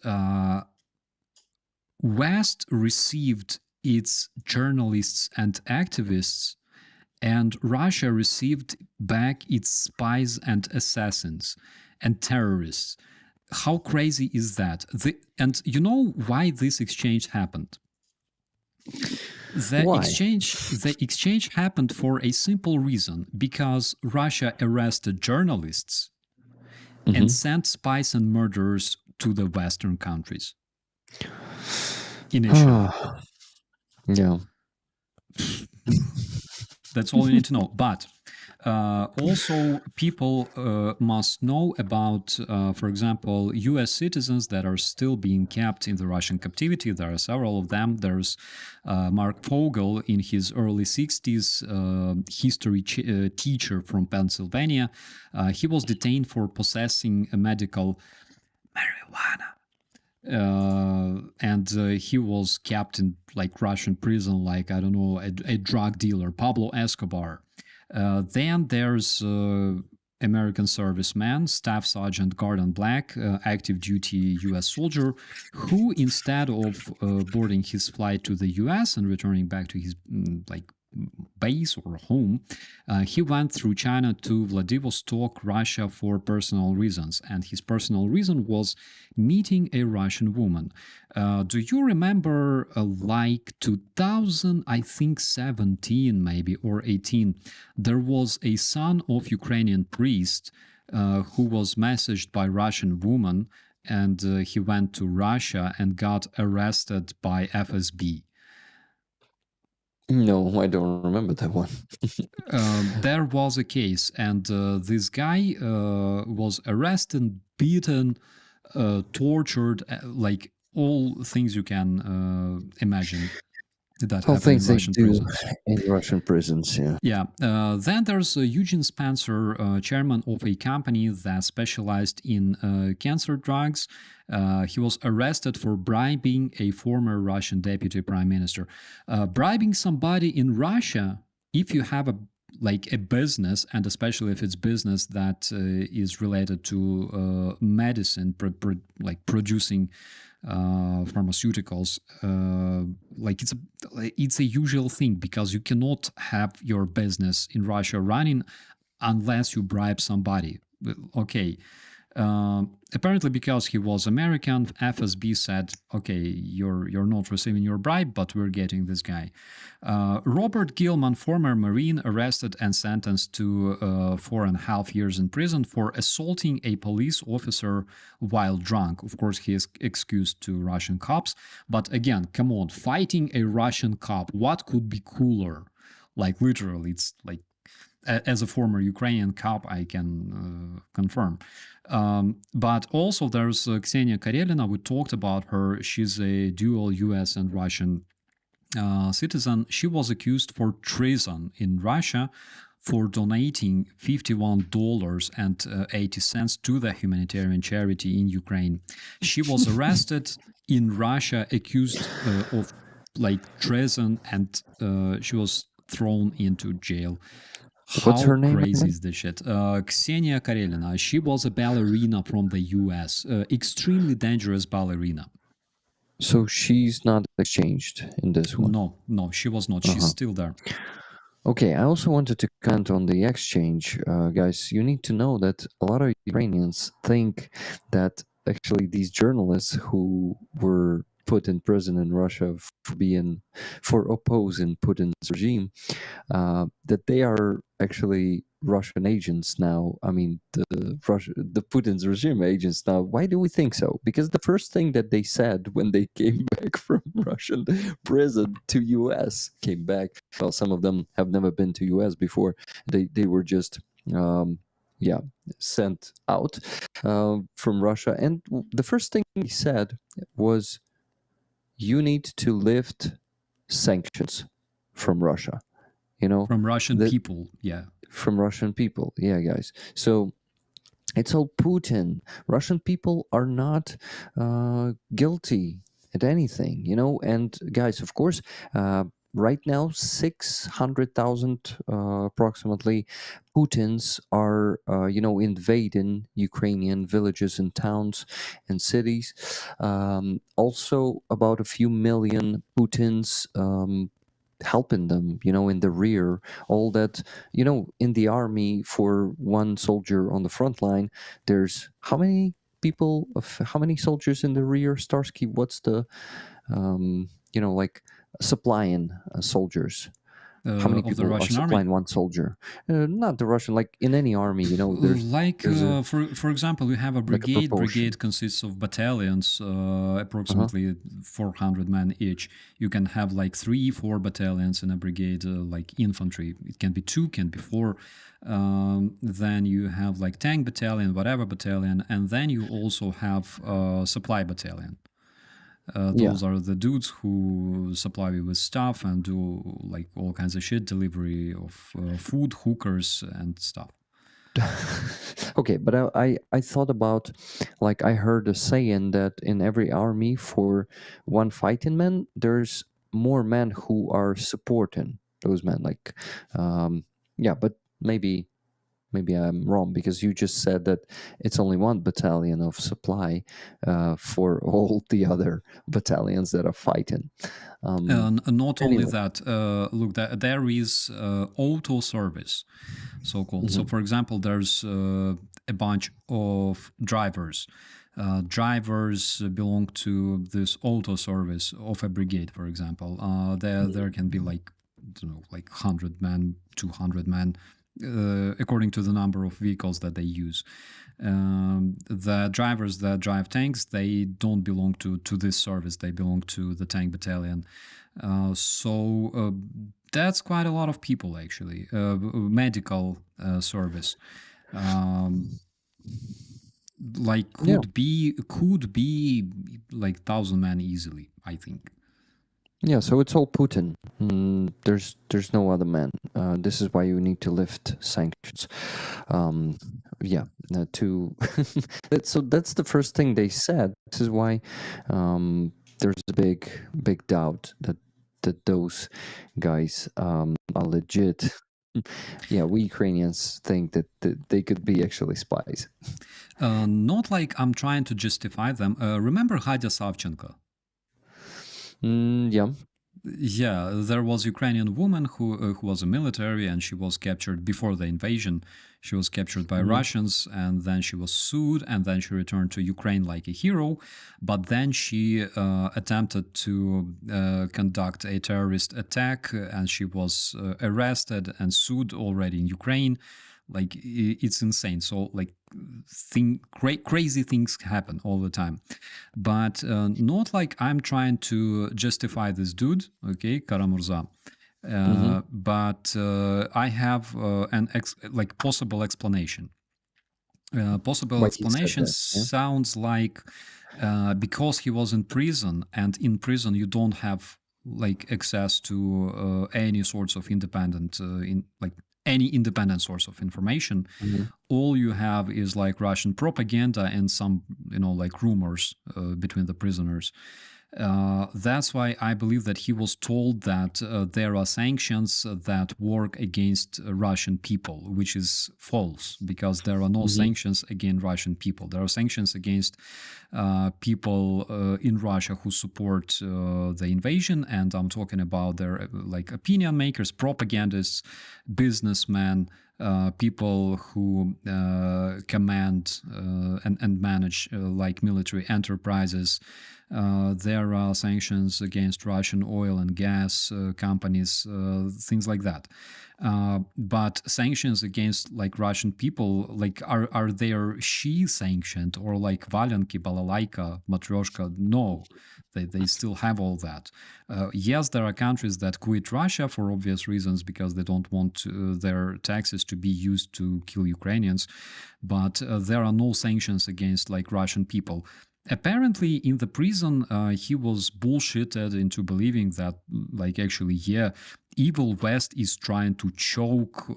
West received its journalists and activists, and Russia received back its spies and assassins and terrorists. How crazy is that? And you know why this exchange happened? Why? The exchange happened for a simple reason, because Russia arrested journalists and sent spies and murderers to the Western countries. Initially. Yeah. That's all you need to know. But also, people must know about, for example, US citizens that are still being kept in the Russian captivity. There are several of them. There's Mark Fogel in his early 60s, history teacher from Pennsylvania. He was detained for possessing a medical marijuana. And he was kept in like Russian prison, like, I don't know, a drug dealer, Pablo Escobar. Then there's American serviceman, Staff Sergeant Gordon Black, active duty US soldier, who instead of boarding his flight to the US and returning back to his like base or home, he went through China to Vladivostok, Russia, for personal reasons. And his personal reason was meeting a Russian woman. Do you remember like 2000, I think 17 maybe, or 18, there was a son of Ukrainian priest who was messaged by Russian woman, and he went to Russia and got arrested by FSB. No, I don't remember that one. There was a case, and this guy was arrested, beaten, tortured, like all things you can imagine that All happen in things they Russian do prisons. in Russian prisons, yeah. Yeah. Then there's Eugene Spencer, chairman of a company that specialized in cancer drugs. He was arrested for bribing a former Russian deputy prime minister. Bribing somebody in Russia, if you have a business, and especially if it's business that is related to medicine, like producing pharmaceuticals, like it's a usual thing, because you cannot have your business in Russia running unless you bribe somebody. Okay. Apparently, because he was American, FSB said, "Okay, you're not receiving your bribe, but we're getting this guy." Robert Gilman, former Marine, arrested and sentenced to 4.5 years in prison for assaulting a police officer while drunk. Of course, he is excused to Russian cops, but again, come on, fighting a Russian cop, what could be cooler? Like literally, it's like as a former Ukrainian cop, I can confirm. But also there's Ksenia Karelina. We talked about her. She's a dual US and Russian citizen. She was accused for treason in Russia for donating $51.80 to the humanitarian charity in Ukraine. She was arrested in Russia, accused of like treason, and she was thrown into jail. What's her name Crazy again? is this shit? Ksenia Karelina. She was a ballerina from the US, extremely dangerous ballerina. So she's not exchanged in this one. No, she was not. She's still there. Okay, I also wanted to comment on the exchange, guys. You need to know that a lot of Ukrainians think that actually these journalists who were put in prison in Russia for opposing Putin's regime, that they are actually Russian agents now. I mean, the Putin's regime agents now. Why do we think so? Because the first thing that they said when they came back from Russian prison to US, came back. Well, some of them have never been to US before. They were just sent out from Russia, and the first thing he said was, "You need to lift sanctions from Russia." You know, From Russian the- people, yeah. from Russian people. Yeah, guys. So it's all Putin. Russian people are not guilty at anything, you know. And guys, of course, right now 600,000 approximately Putins are, invading Ukrainian villages and towns and cities. Also, about a few million Putins. Helping them, in the rear, all that, in the army. For one soldier on the front line, there's how many soldiers in the rear, Starsky? What's the supplying soldiers? How many Of the people are Russian army? supplying one soldier? Not the Russian, like in any army, there's Like there's a- for example, we have a brigade. proportion. Brigade consists of battalions, approximately 400 men each. You can have like 3-4 battalions in a brigade, like infantry. It can be 2, can be 4. Then you have like tank battalion, whatever battalion, and then you also have supply battalion. Those are the dudes who supply you with stuff and do like all kinds of shit, delivery of food, hookers, and stuff. Okay, but I thought about, like, I heard a saying that in every army, for one fighting man, there's more men who are supporting those men. Like, but maybe I'm wrong, because you just said that it's only one battalion of supply for all the other battalions that are fighting. Not only anyway. that, look, there is auto service, so-called. So, for example, there's a bunch of drivers. Drivers belong to this auto service of a brigade, for example. There can be like 100 men, 200 men, according to the number of vehicles that they use. The drivers that drive tanks, they don't belong to this service. They belong to the tank battalion. So that's quite a lot of people, actually. Medical service. Could be like 1,000 men easily, I think. Yeah, so it's all Putin. There's no other man. This is why you need to lift sanctions. So that's the first thing they said. This is why there's a big doubt that those guys are legit. Yeah, we Ukrainians think that they could be actually spies. Not like I'm trying to justify them. Remember Hadya Savchenko? Yeah. Yeah, there was a Ukrainian woman who was a military, and she was captured before the invasion. She was captured by Russians, and then she was sued, and then she returned to Ukraine like a hero. But then she attempted to conduct a terrorist attack, and she was arrested and sued already in Ukraine. Like, it's insane. So, like, crazy things happen all the time. But not like I'm trying to justify this dude, okay, Karamurza. But I have an possible explanation. Possible Why he said explanation that, yeah? sounds like because he was in prison, and in prison you don't have like access to any sorts of independent any independent source of information. All you have is like Russian propaganda and some like rumors between the prisoners. That's why I believe that he was told that there are sanctions that work against Russian people, which is false, because there are no sanctions against Russian people. There are sanctions against people in Russia who support the invasion, and I'm talking about their like opinion makers, propagandists, businessmen, people who command and manage like military enterprises. There are sanctions against Russian oil and gas companies, things like that. But sanctions against like Russian people, like are they she sanctioned, or like Valenki, Balalaika, Matryoshka? No, they still have all that. Yes, there are countries that quit Russia for obvious reasons, because they don't want their taxes to be used to kill Ukrainians. But there are no sanctions against like Russian people. Apparently, in the prison, he was bullshitted into believing that, like, actually, yeah, evil West is trying to choke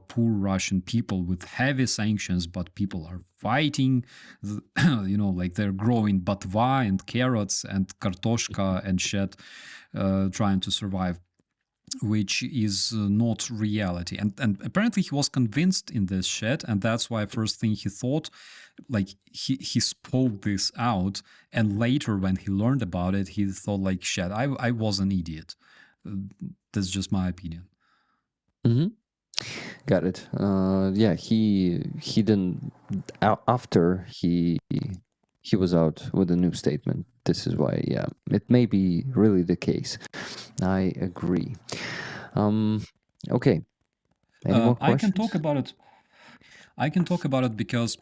poor Russian people with heavy sanctions, but people are fighting, like they're growing batva and carrots and kartoshka and shit, trying to survive, which is not reality. And apparently he was convinced in this shit, and that's why first thing he thought, like he spoke this out, and later when he learned about it, he thought like, shit, I was an idiot. That's just my opinion. Got it. Yeah, he didn't, after he was out with a new statement. This is why, yeah, it may be really the case. I agree. Okay. Any more questions? I can talk about it because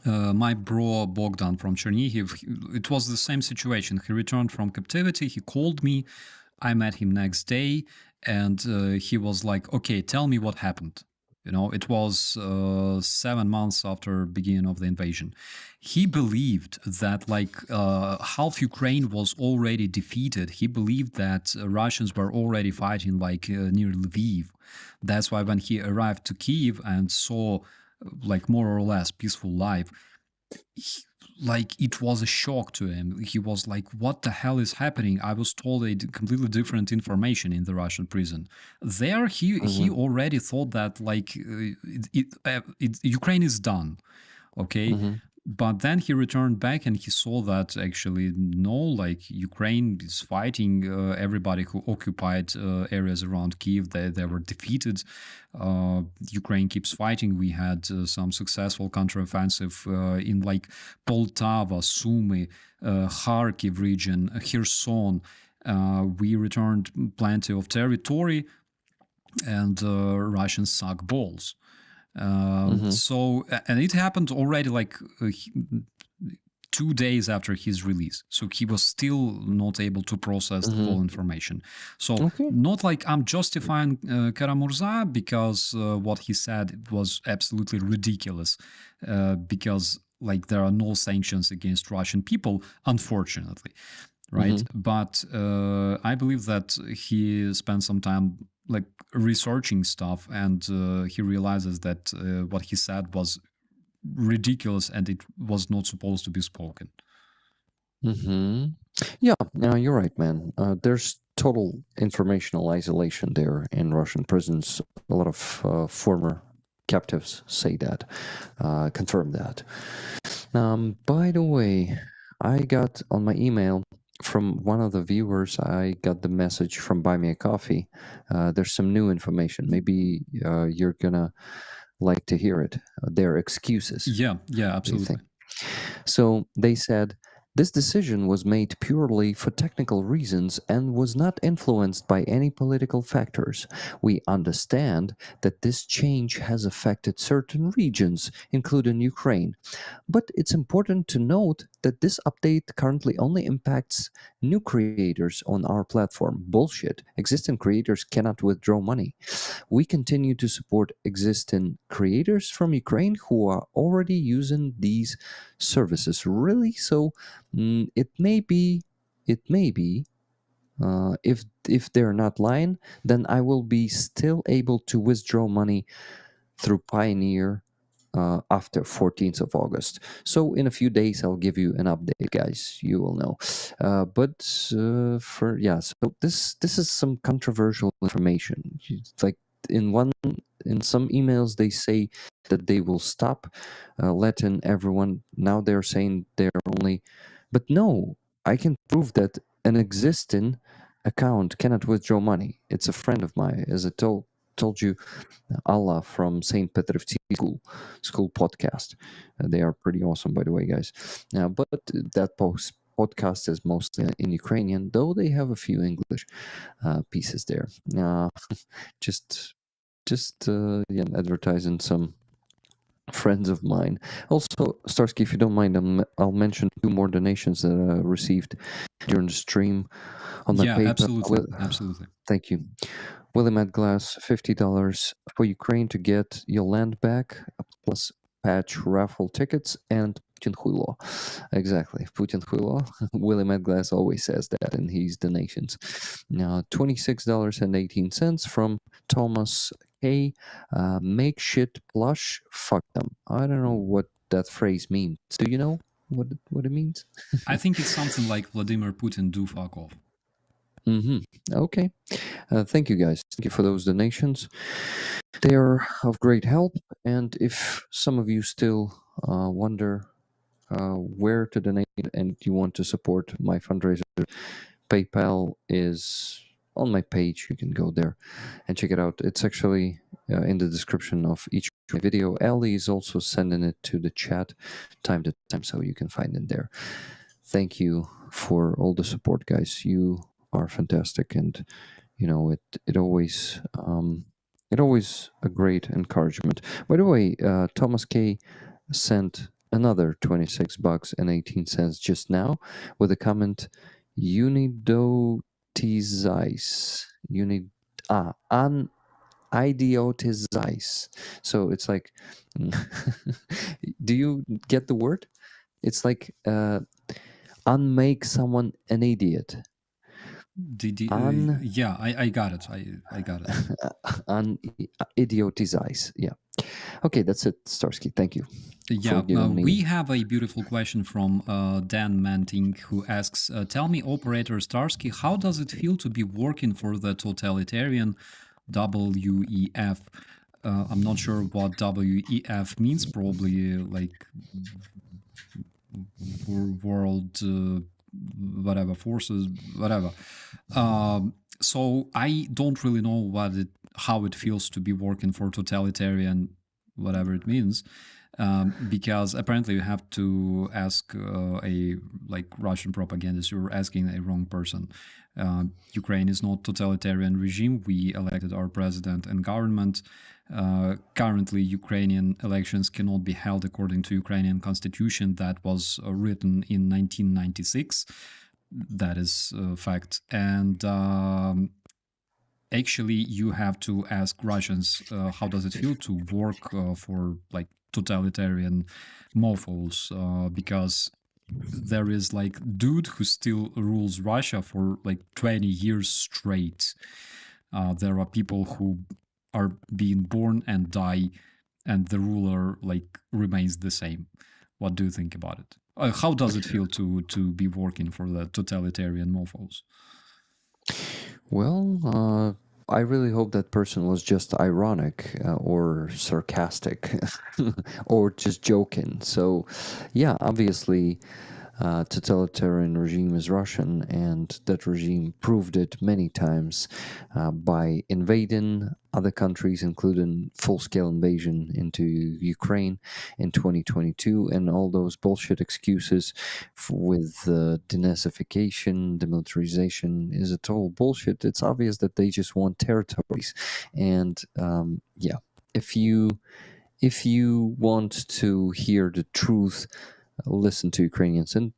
my bro Bogdan from Chernihiv, it was the same situation. He returned from captivity. He called me. I met him next day, and he was like, "Okay, tell me what happened." It was 7 months after beginning of the invasion. He believed that like half Ukraine was already defeated. He believed that Russians were already fighting like near Lviv. That's why when he arrived to Kyiv and saw like more or less peaceful life, like it was a shock to him. He was like, what the hell is happening? I was told a completely different information in the Russian prison. There he already thought that like Ukraine is done, okay? But then he returned back and he saw that actually no, like Ukraine is fighting everybody who occupied areas around Kyiv. They were defeated. Ukraine keeps fighting. We had some successful counteroffensive in like Poltava, Sumy, Kharkiv region, Kherson. We returned plenty of territory, and Russians suck balls. So, and it happened already like 2 days after his release. So he was still not able to process the whole information. So not like I'm justifying Karamurza, because what he said was absolutely ridiculous, because like there are no sanctions against Russian people, unfortunately. Right. But I believe that he spent some time like researching stuff, and he realizes that what he said was ridiculous and it was not supposed to be spoken. Yeah, you're right, man. There's total informational isolation there in Russian prisons. A lot of former captives say that, confirm that. By the way, I got on my email from one of the viewers, I got the message from Buy Me a Coffee. There's some new information. Maybe you're gonna like to hear it. Their excuses. Yeah, absolutely. So they said, this decision was made purely for technical reasons and was not influenced by any political factors. We understand that this change has affected certain regions, including Ukraine. But it's important to note that this update currently only impacts new creators on our platform. Bullshit. Existing creators cannot withdraw money. We continue to support existing creators from Ukraine who are already using these services. Really? So it may be, if they're not lying, then I will be still able to withdraw money through Pioneer after 14th of August. So in a few days, I'll give you an update, guys. You will know. So this is some controversial information. Like in some emails, they say that they will stop letting everyone. Now they're saying they're only, but no, I can prove that an existing account cannot withdraw money. It's a friend of mine, as I told you, Allah from St. Petrovsky School podcast. They are pretty awesome, by the way, guys. But that podcast is mostly in Ukrainian, though they have a few English pieces there. Just advertising some friends of mine. Also, Starsky, if you don't mind, I'll mention 2 more donations that I received during the stream on my PayPal. Absolutely. Thank you. William Glass, $50 for Ukraine to get your land back, plus patch raffle tickets and Putin Huilo. Exactly, Putin Huilo. William Glass always says that in his donations. Now, $26.18 from Thomas K. Make shit plush, fuck them. I don't know what that phrase means. Do you know what it means? I think it's something like Vladimir Putin do fuck off. Okay. Thank you, guys. Thank you for those donations. They are of great help. And if some of you still wonder where to donate and you want to support my fundraiser, PayPal is on my page. You can go there and check it out. It's actually in the description of each video. Ali is also sending it to the chat time to time, so you can find it there. Thank you for all the support, guys. You are fantastic, and you know it always a great encouragement. By the way, Thomas K sent another $26.18 just now with a comment. Idiotize. Idiotize. So it's like, do you get the word? It's like unmake someone an idiot. Yeah, I got it. I got it. Idiotize. Yeah. Okay, that's it, Starsky. Thank you. Yeah, we have a beautiful question from Dan Manting, who asks, tell me, operator Starsky, how does it feel to be working for the totalitarian WEF? I'm not sure what WEF means, probably like world whatever forces, whatever. So I don't really know how it feels to be working for totalitarian, whatever it means. Because apparently you have to ask a Russian propagandist. You're asking a wrong person. Ukraine is not totalitarian regime. We elected our president and government. Currently, Ukrainian elections cannot be held according to Ukrainian constitution that was written in 1996. That is a fact. And actually, you have to ask Russians how does it feel to work for totalitarian mofos, because there is dude who still rules Russia for 20 years straight. There are people who are being born and die, and the ruler remains the same. What do you think about it? How does it feel to be working for the totalitarian mofos? Well, I really hope that person was just ironic or sarcastic or just joking. So, yeah, obviously, totalitarian regime is Russian, and that regime proved it many times by invading other countries, including full-scale invasion into Ukraine in 2022, and all those bullshit excuses with denazification, demilitarization is a total bullshit. It's obvious that they just want territories, and if you want to hear the truth listen to Ukrainians and,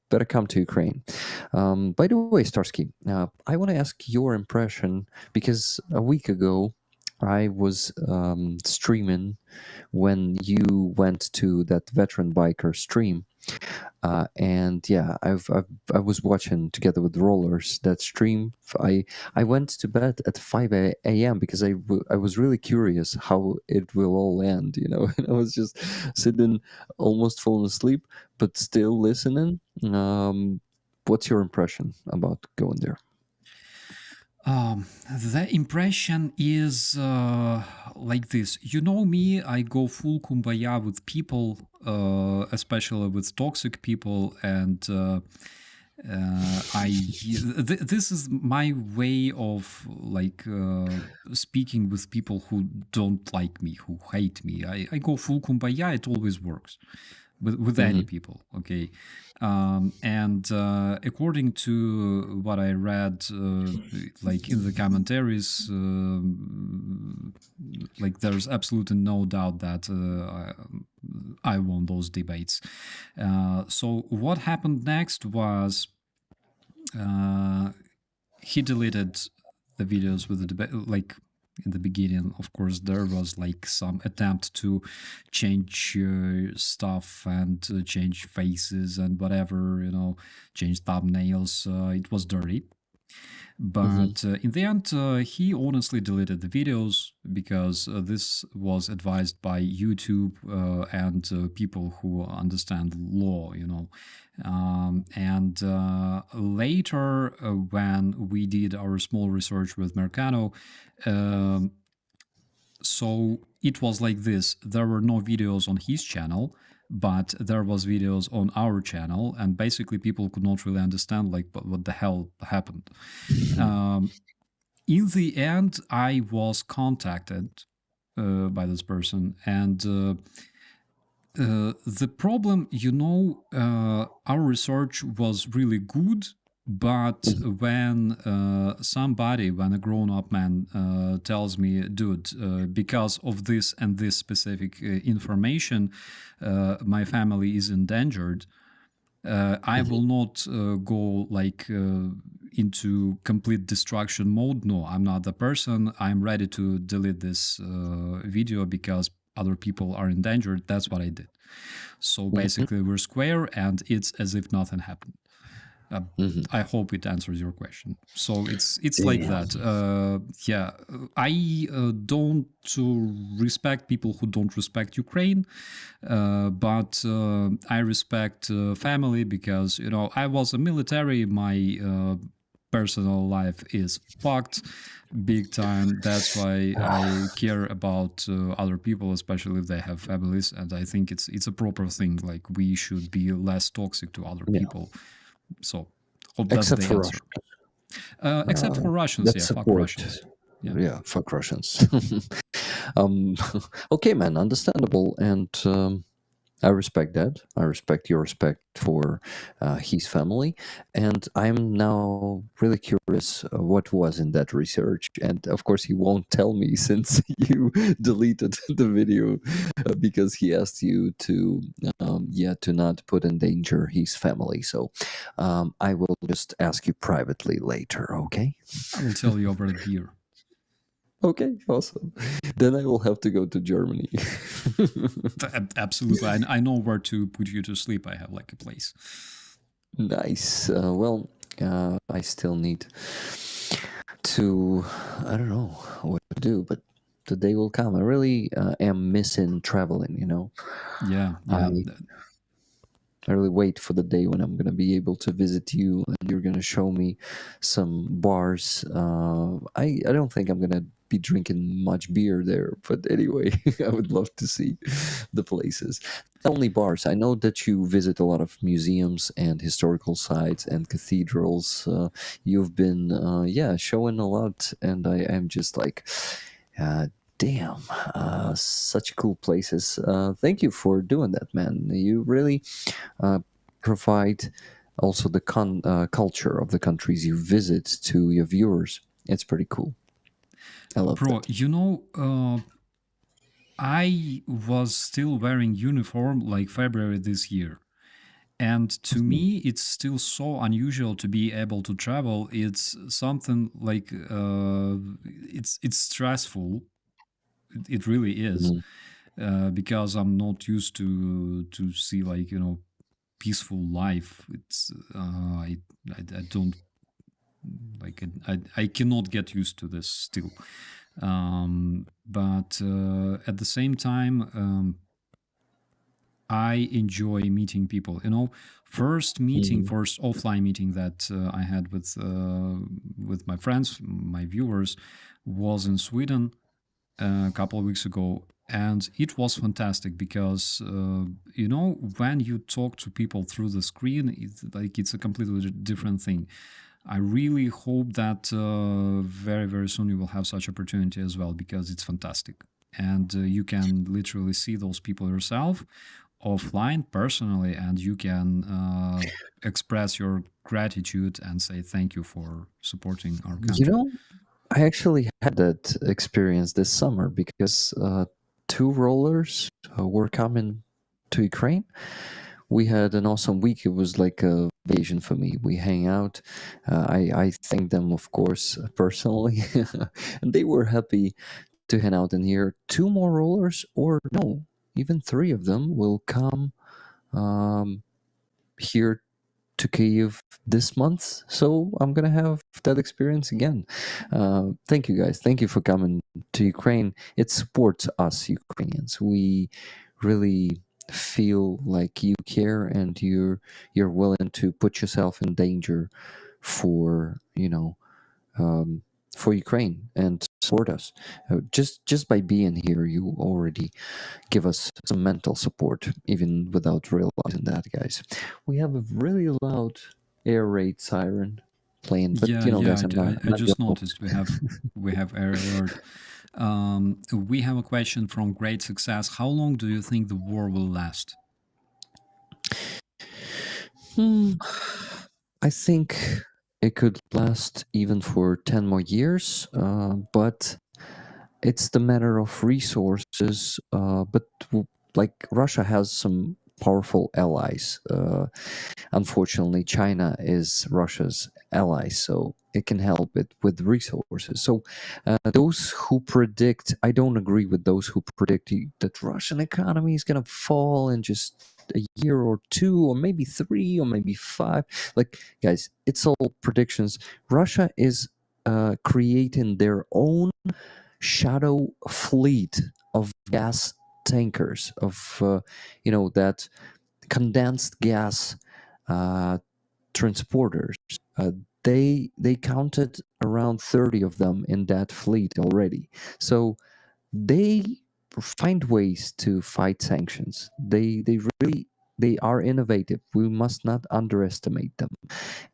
better come to Ukraine. By the way, Starsky, I want to ask your impression because a week ago I was streaming when you went to that veteran biker stream. And yeah, I was watching together with Rollers that stream. I went to bed at 5 a.m. because I was really curious how it will all end, and I was just sitting, almost falling asleep, but still listening. What's your impression about going there? The impression is like this. You know me, I go full kumbaya with people, especially with toxic people, and this is my way of like speaking with people who don't like me, who hate me. I go full kumbaya. It always works with any people, okay. And according to what I read, like in the commentaries, like there's absolutely no doubt that I won those debates. So what happened next was he deleted the videos with the debate, like in the beginning. Of course, there was like some attempt to change stuff and change faces and whatever, change thumbnails. It was dirty. But in the end, he honestly deleted the videos because this was advised by YouTube and people who understand law, and later, when we did our small research with Mercano, so it was like this. There were no videos on his channel, but there was videos on our channel, and basically people could not really understand like what the hell happened. In the end, I was contacted by this person, and the problem, our research was really good, but when when a grown-up man tells me, dude, because of this and this specific information, my family is endangered, I will not go like into complete destruction mode. No, I'm not the person. I'm ready to delete this video because other people are endangered. That's what I did. So basically, we're square, and it's as if nothing happened. I hope it answers your question. So it's like that. Yeah, I don't respect people who don't respect Ukraine, but I respect family because I was a military. My personal life is fucked big time. That's why I care about other people, especially if they have families. And I think it's a proper thing. Like we should be less toxic to other people. So, hope that's Except the for answer. Except for Russians, yeah, fuck Russians. Yeah, fuck Russians. Okay, man, understandable, and I respect that. I respect your respect for his family, and I'm now really curious what was in that research. And of course, he won't tell me since you deleted the video because he asked you to, to not put in danger his family. So I will just ask you privately later. Okay? I will tell you over the beer. Okay, awesome. Then I will have to go to Germany. Absolutely. I know where to put you to sleep. I have like a place. Nice. Well, I still need to, I don't know what to do, but the day will come. I really am missing traveling, Yeah. I really wait for the day when I'm going to be able to visit you and you're going to show me some bars. I don't think I'm going to be drinking much beer there, but anyway, I would love to see the places. Not only bars, I know that you visit a lot of museums and historical sites and cathedrals. You've been, showing a lot, and I am just like, damn, such cool places. Thank you for doing that, man. You really provide also the culture of the countries you visit to your viewers. It's pretty cool. I love that. I was still wearing uniform like February this year. And to me, it's still so unusual to be able to travel. It's something like it's stressful. It really is, because I'm not used to see, like, peaceful life. It's I don't like it. I cannot get used to this still. But at the same time, I enjoy meeting people. First offline meeting that I had with my friends, my viewers, was in Sweden a couple of weeks ago, and it was fantastic because when you talk to people through the screen, it's a completely different thing. I really hope that very, very soon you will have such opportunity as well, because it's fantastic. And you can literally see those people yourself offline personally, and you can express your gratitude and say thank you for supporting our country. I actually had that experience this summer because two rollers were coming to Ukraine. We had an awesome week. It was like a vacation for me. We hang out. I thank them, of course, personally, and they were happy to hang out in here. Two more rollers, or no, even three of them will come here to Kyiv this month. So I'm gonna have that experience again. Thank you guys. Thank you for coming to Ukraine. It supports us Ukrainians. We really feel like you care and you're willing to put yourself in danger for for Ukraine and support us. Just by being here, you already give us some mental support, even without realizing that, guys. We have a really loud air raid siren playing, but Yeah, guys, I just noticed we have air alert. We have a question from Great Success. How long do you think the war will last? I think it could last even for 10 more years, but it's the matter of resources. Like Russia has some powerful allies. Unfortunately, China is Russia's ally, so it can help it with resources. So those who predict, I don't agree with those who predict that Russian economy is going to fall in just a year or two, or maybe three, or maybe five. Like, guys, it's all predictions. Russia is creating their own shadow fleet of gas tankers, of that condensed gas transporters. They counted around 30 of them in that fleet already. So they find ways to fight sanctions. They are innovative. We must not underestimate them.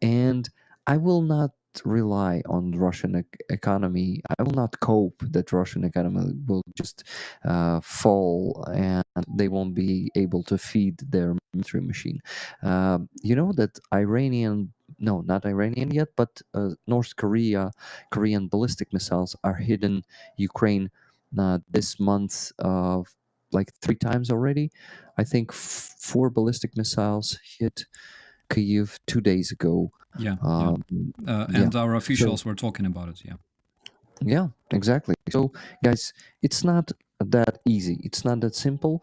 And I will not rely on the Russian economy. I will not cope that Russian economy will just fall and they won't be able to feed their military machine. You know that Iranian, no, not Iranian yet, but North Korean ballistic missiles are hitting Ukraine this month, like 3 times already. I think 4 ballistic missiles hit Kyiv 2 days ago. Yeah, Yeah. our officials were talking about it. Yeah, exactly. So, guys, it's not that easy. It's not that simple.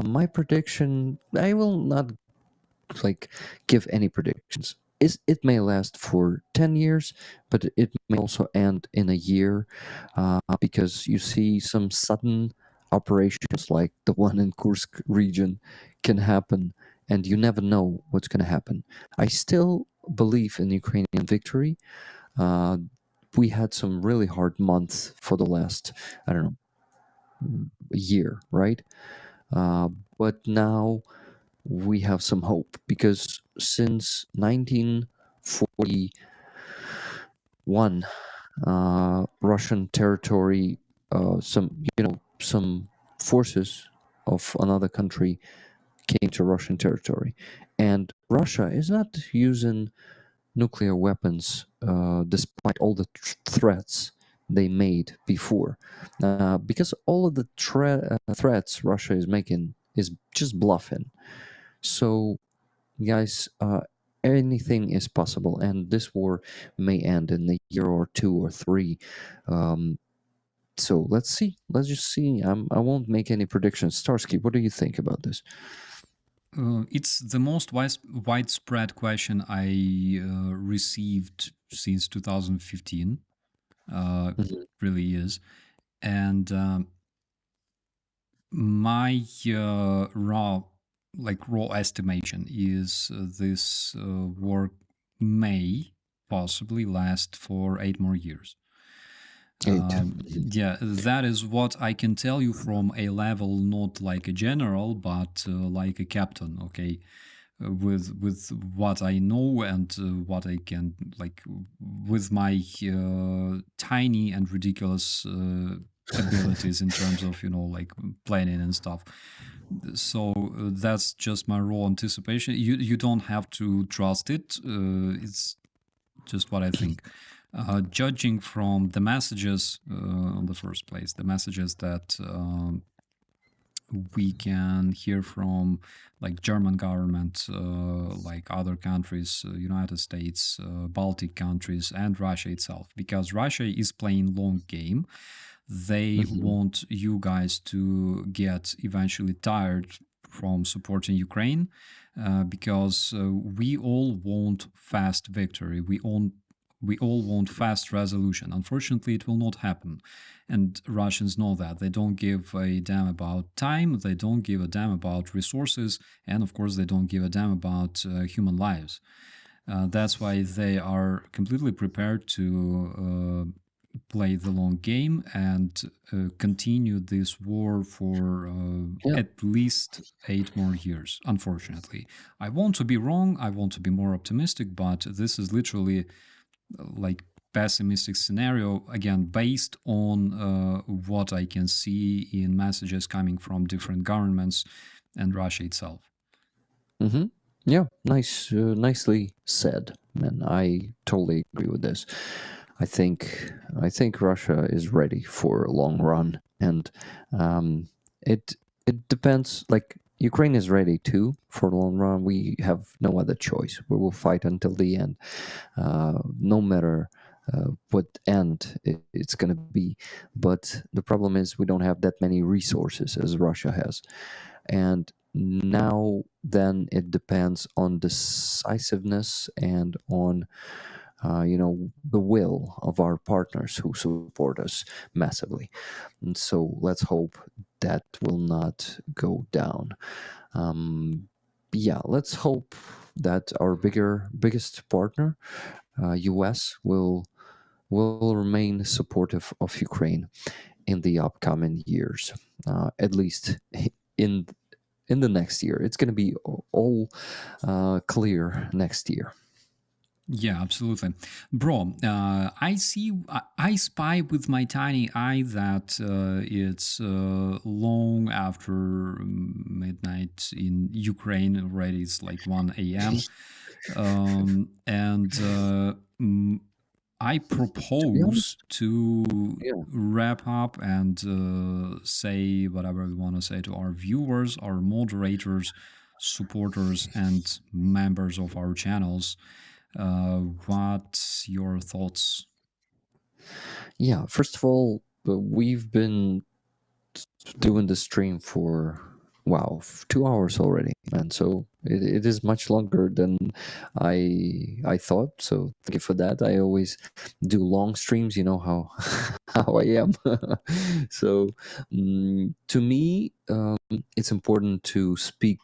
My prediction, I will not like give any predictions. It may last for 10 years, but it may also end in a year, because you see some sudden operations like the one in Kursk region can happen, and you never know what's going to happen. I still believe in Ukrainian victory. We had some really hard months for the last, I don't know, year, right? But now we have some hope, because since 1941, Russian territory, some forces of another country came to Russian territory, and Russia is not using nuclear weapons, despite all the threats they made before, because all of the threats Russia is making is just bluffing. So guys, anything is possible, and this war may end in a year or 2 or 3. Um, so let's see. Let's just see. I won't make any predictions. Starsky, what do you think about this? It's the most widespread question I received since 2015. Mhm. Really is. And my raw estimation is this war may possibly last for 8 more years. 8. Mhm. Yeah, that is what I can tell you from a level not like a general, but like a captain. Okay, with what I know and what I can like with my tiny and ridiculous abilities in terms of like planning and stuff. So that's just my raw anticipation. You don't have to trust it. It's just what I think. Judging from the messages on the first place, the messages that we can hear from like German government, like other countries, United States, Baltic countries, and Russia itself, because Russia is playing long game. They Mhm. want you guys to get eventually tired from supporting Ukraine, because we all want fast victory. We all want fast resolution. Unfortunately, it will not happen. And Russians know that. They don't give a damn about time, they don't give a damn about resources, and of course, they don't give a damn about human lives. That's why they are completely prepared to play the long game and continue this war for Yeah. at least 8 more years, unfortunately. I want to be wrong, I want to be more optimistic, but this is literally like pessimistic scenario, again based on what I can see in messages coming from different governments and Russia itself. Mm-hmm. Yeah, nicely said, man. I totally agree with this. I think Russia is ready for a long run, and um, it depends. Like Ukraine is ready too for a long run. We have no other choice. We will fight until the end, no matter what end it's going to be. But the problem is we don't have that many resources as Russia has, and now then it depends on decisiveness and on the will of our partners who support us massively. And so let's hope that will not go down. Yeah, let's hope that our biggest partner, us, will remain supportive of Ukraine in the upcoming years, at least in in the next year. It's going to be all clear next year. Yeah, absolutely. Bro, I spy with my tiny eye that it's long after midnight in Ukraine already. It's like 1 a.m. And I To be propose honest, to yeah. wrap up and say whatever we want to say to our viewers, our moderators, supporters, and members of our channels. What's your thoughts? Yeah, first of all, we've been doing the stream for 2 hours already, man. So it is much longer than I thought. So thank you for that. I always do long streams. You know how how I am. So to me, it's important to speak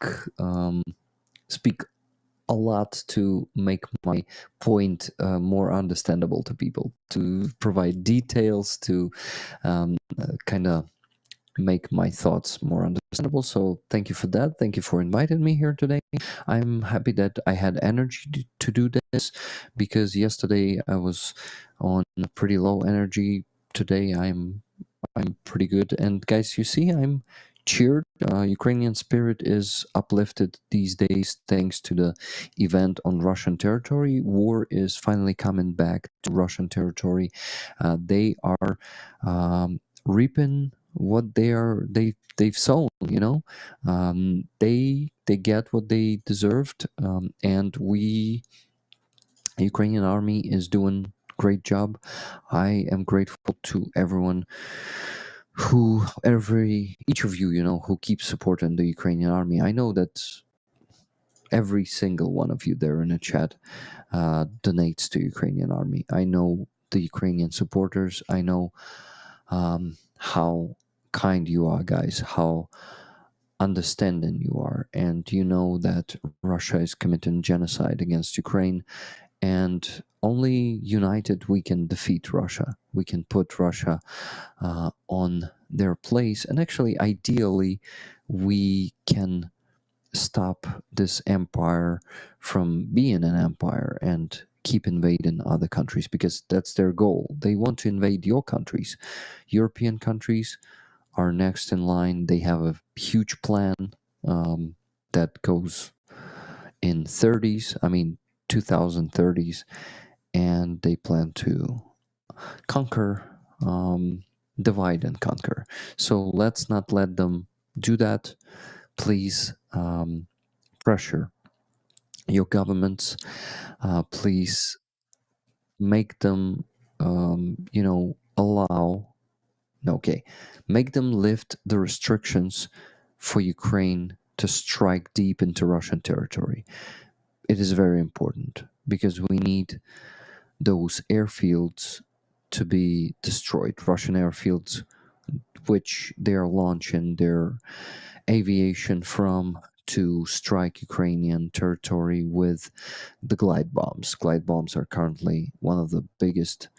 a lot to make my point more understandable to people, to provide details, to kind of make my thoughts more understandable. So thank you for that. Thank you for inviting me here today. I'm happy that I had energy to do this, because yesterday I was on a pretty low energy. Today I'm pretty good. And guys, you see, I'm cheered. Ukrainian spirit is uplifted these days thanks to the event on Russian territory. War is finally coming back to Russian territory. They are reaping what they've sown. They they get what they deserved, and Ukrainian army is doing great job. I am grateful to everyone each of you, who keeps supporting the Ukrainian army. I know that every single one of you there in the chat donates to Ukrainian army. I know the Ukrainian supporters. I know how kind you are, guys, how understanding you are, and you know that Russia is committing genocide against Ukraine, and only united we can defeat Russia. We can put Russia on their place, and actually, ideally, we can stop this empire from being an empire and keep invading other countries, because that's their goal. They want to invade your countries. European countries are next in line. They have a huge plan that goes in 2030s, and they plan to conquer, divide and conquer. So let's not let them do that. Please pressure your governments. Please make them, make them lift the restrictions for Ukraine to strike deep into Russian territory. It is very important, because we need those airfields to be destroyed, Russian airfields, which they are launching their aviation from, to strike Ukrainian territory with the glide bombs. Glide bombs are currently one of the biggest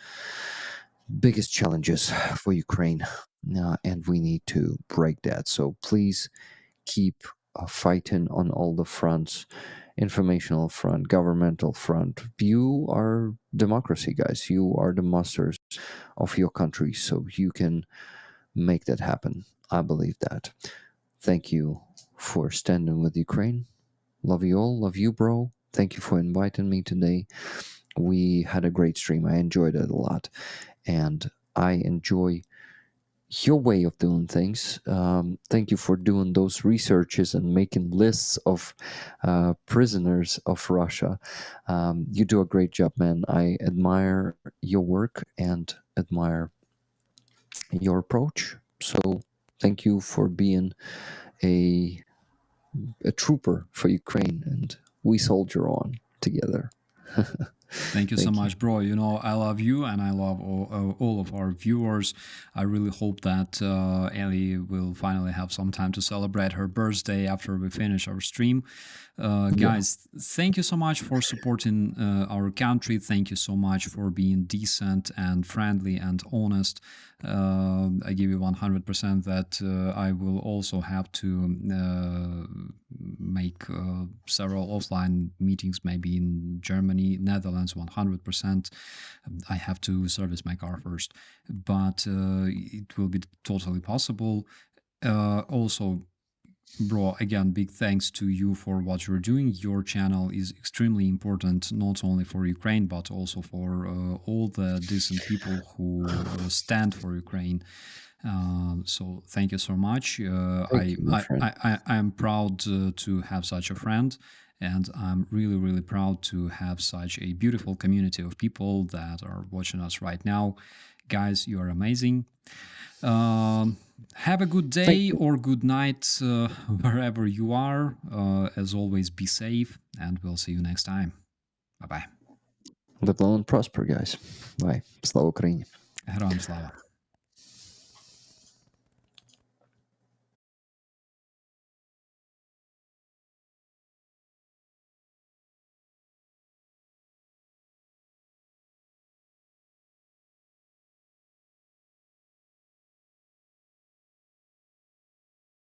challenges for Ukraine, and we need to break that. So please keep fighting on all the fronts: informational front, governmental front. You are democracy, guys. You are the masters of your country, so you can make that happen. I believe that. Thank you for standing with Ukraine. Love you all. Love you, bro. Thank you for inviting me today. We had a great stream. I enjoyed it a lot, and I enjoy your way of doing things. Thank you for doing those researches and making lists of prisoners of Russia. You do a great job, man. I admire your work and admire your approach. So thank you for being a trooper for Ukraine, and we soldier on together. Thank you so much, bro. I love you, and I love all of our viewers. I really hope that Ellie will finally have some time to celebrate her birthday after we finish our stream. Guys, thank you so much for supporting our country. Thank you so much for being decent and friendly and honest. I give you 100% that I will also have to make several offline meetings, maybe in Germany, Netherlands, 100%. I have to service my car first, but it will be totally possible. Also, bro, again, big thanks to you for what you're doing. Your channel is extremely important, not only for Ukraine, but also for all the decent people who stand for Ukraine. So thank you so much. I'm proud to have such a friend, and I'm really, really proud to have such a beautiful community of people that are watching us right now. Guys, you are amazing. Have a good day or good night wherever you are. As always, be safe, and we'll see you next time. Bye-bye. Live long and prosper, guys. Bye. Slava Ukraini. Героям слава.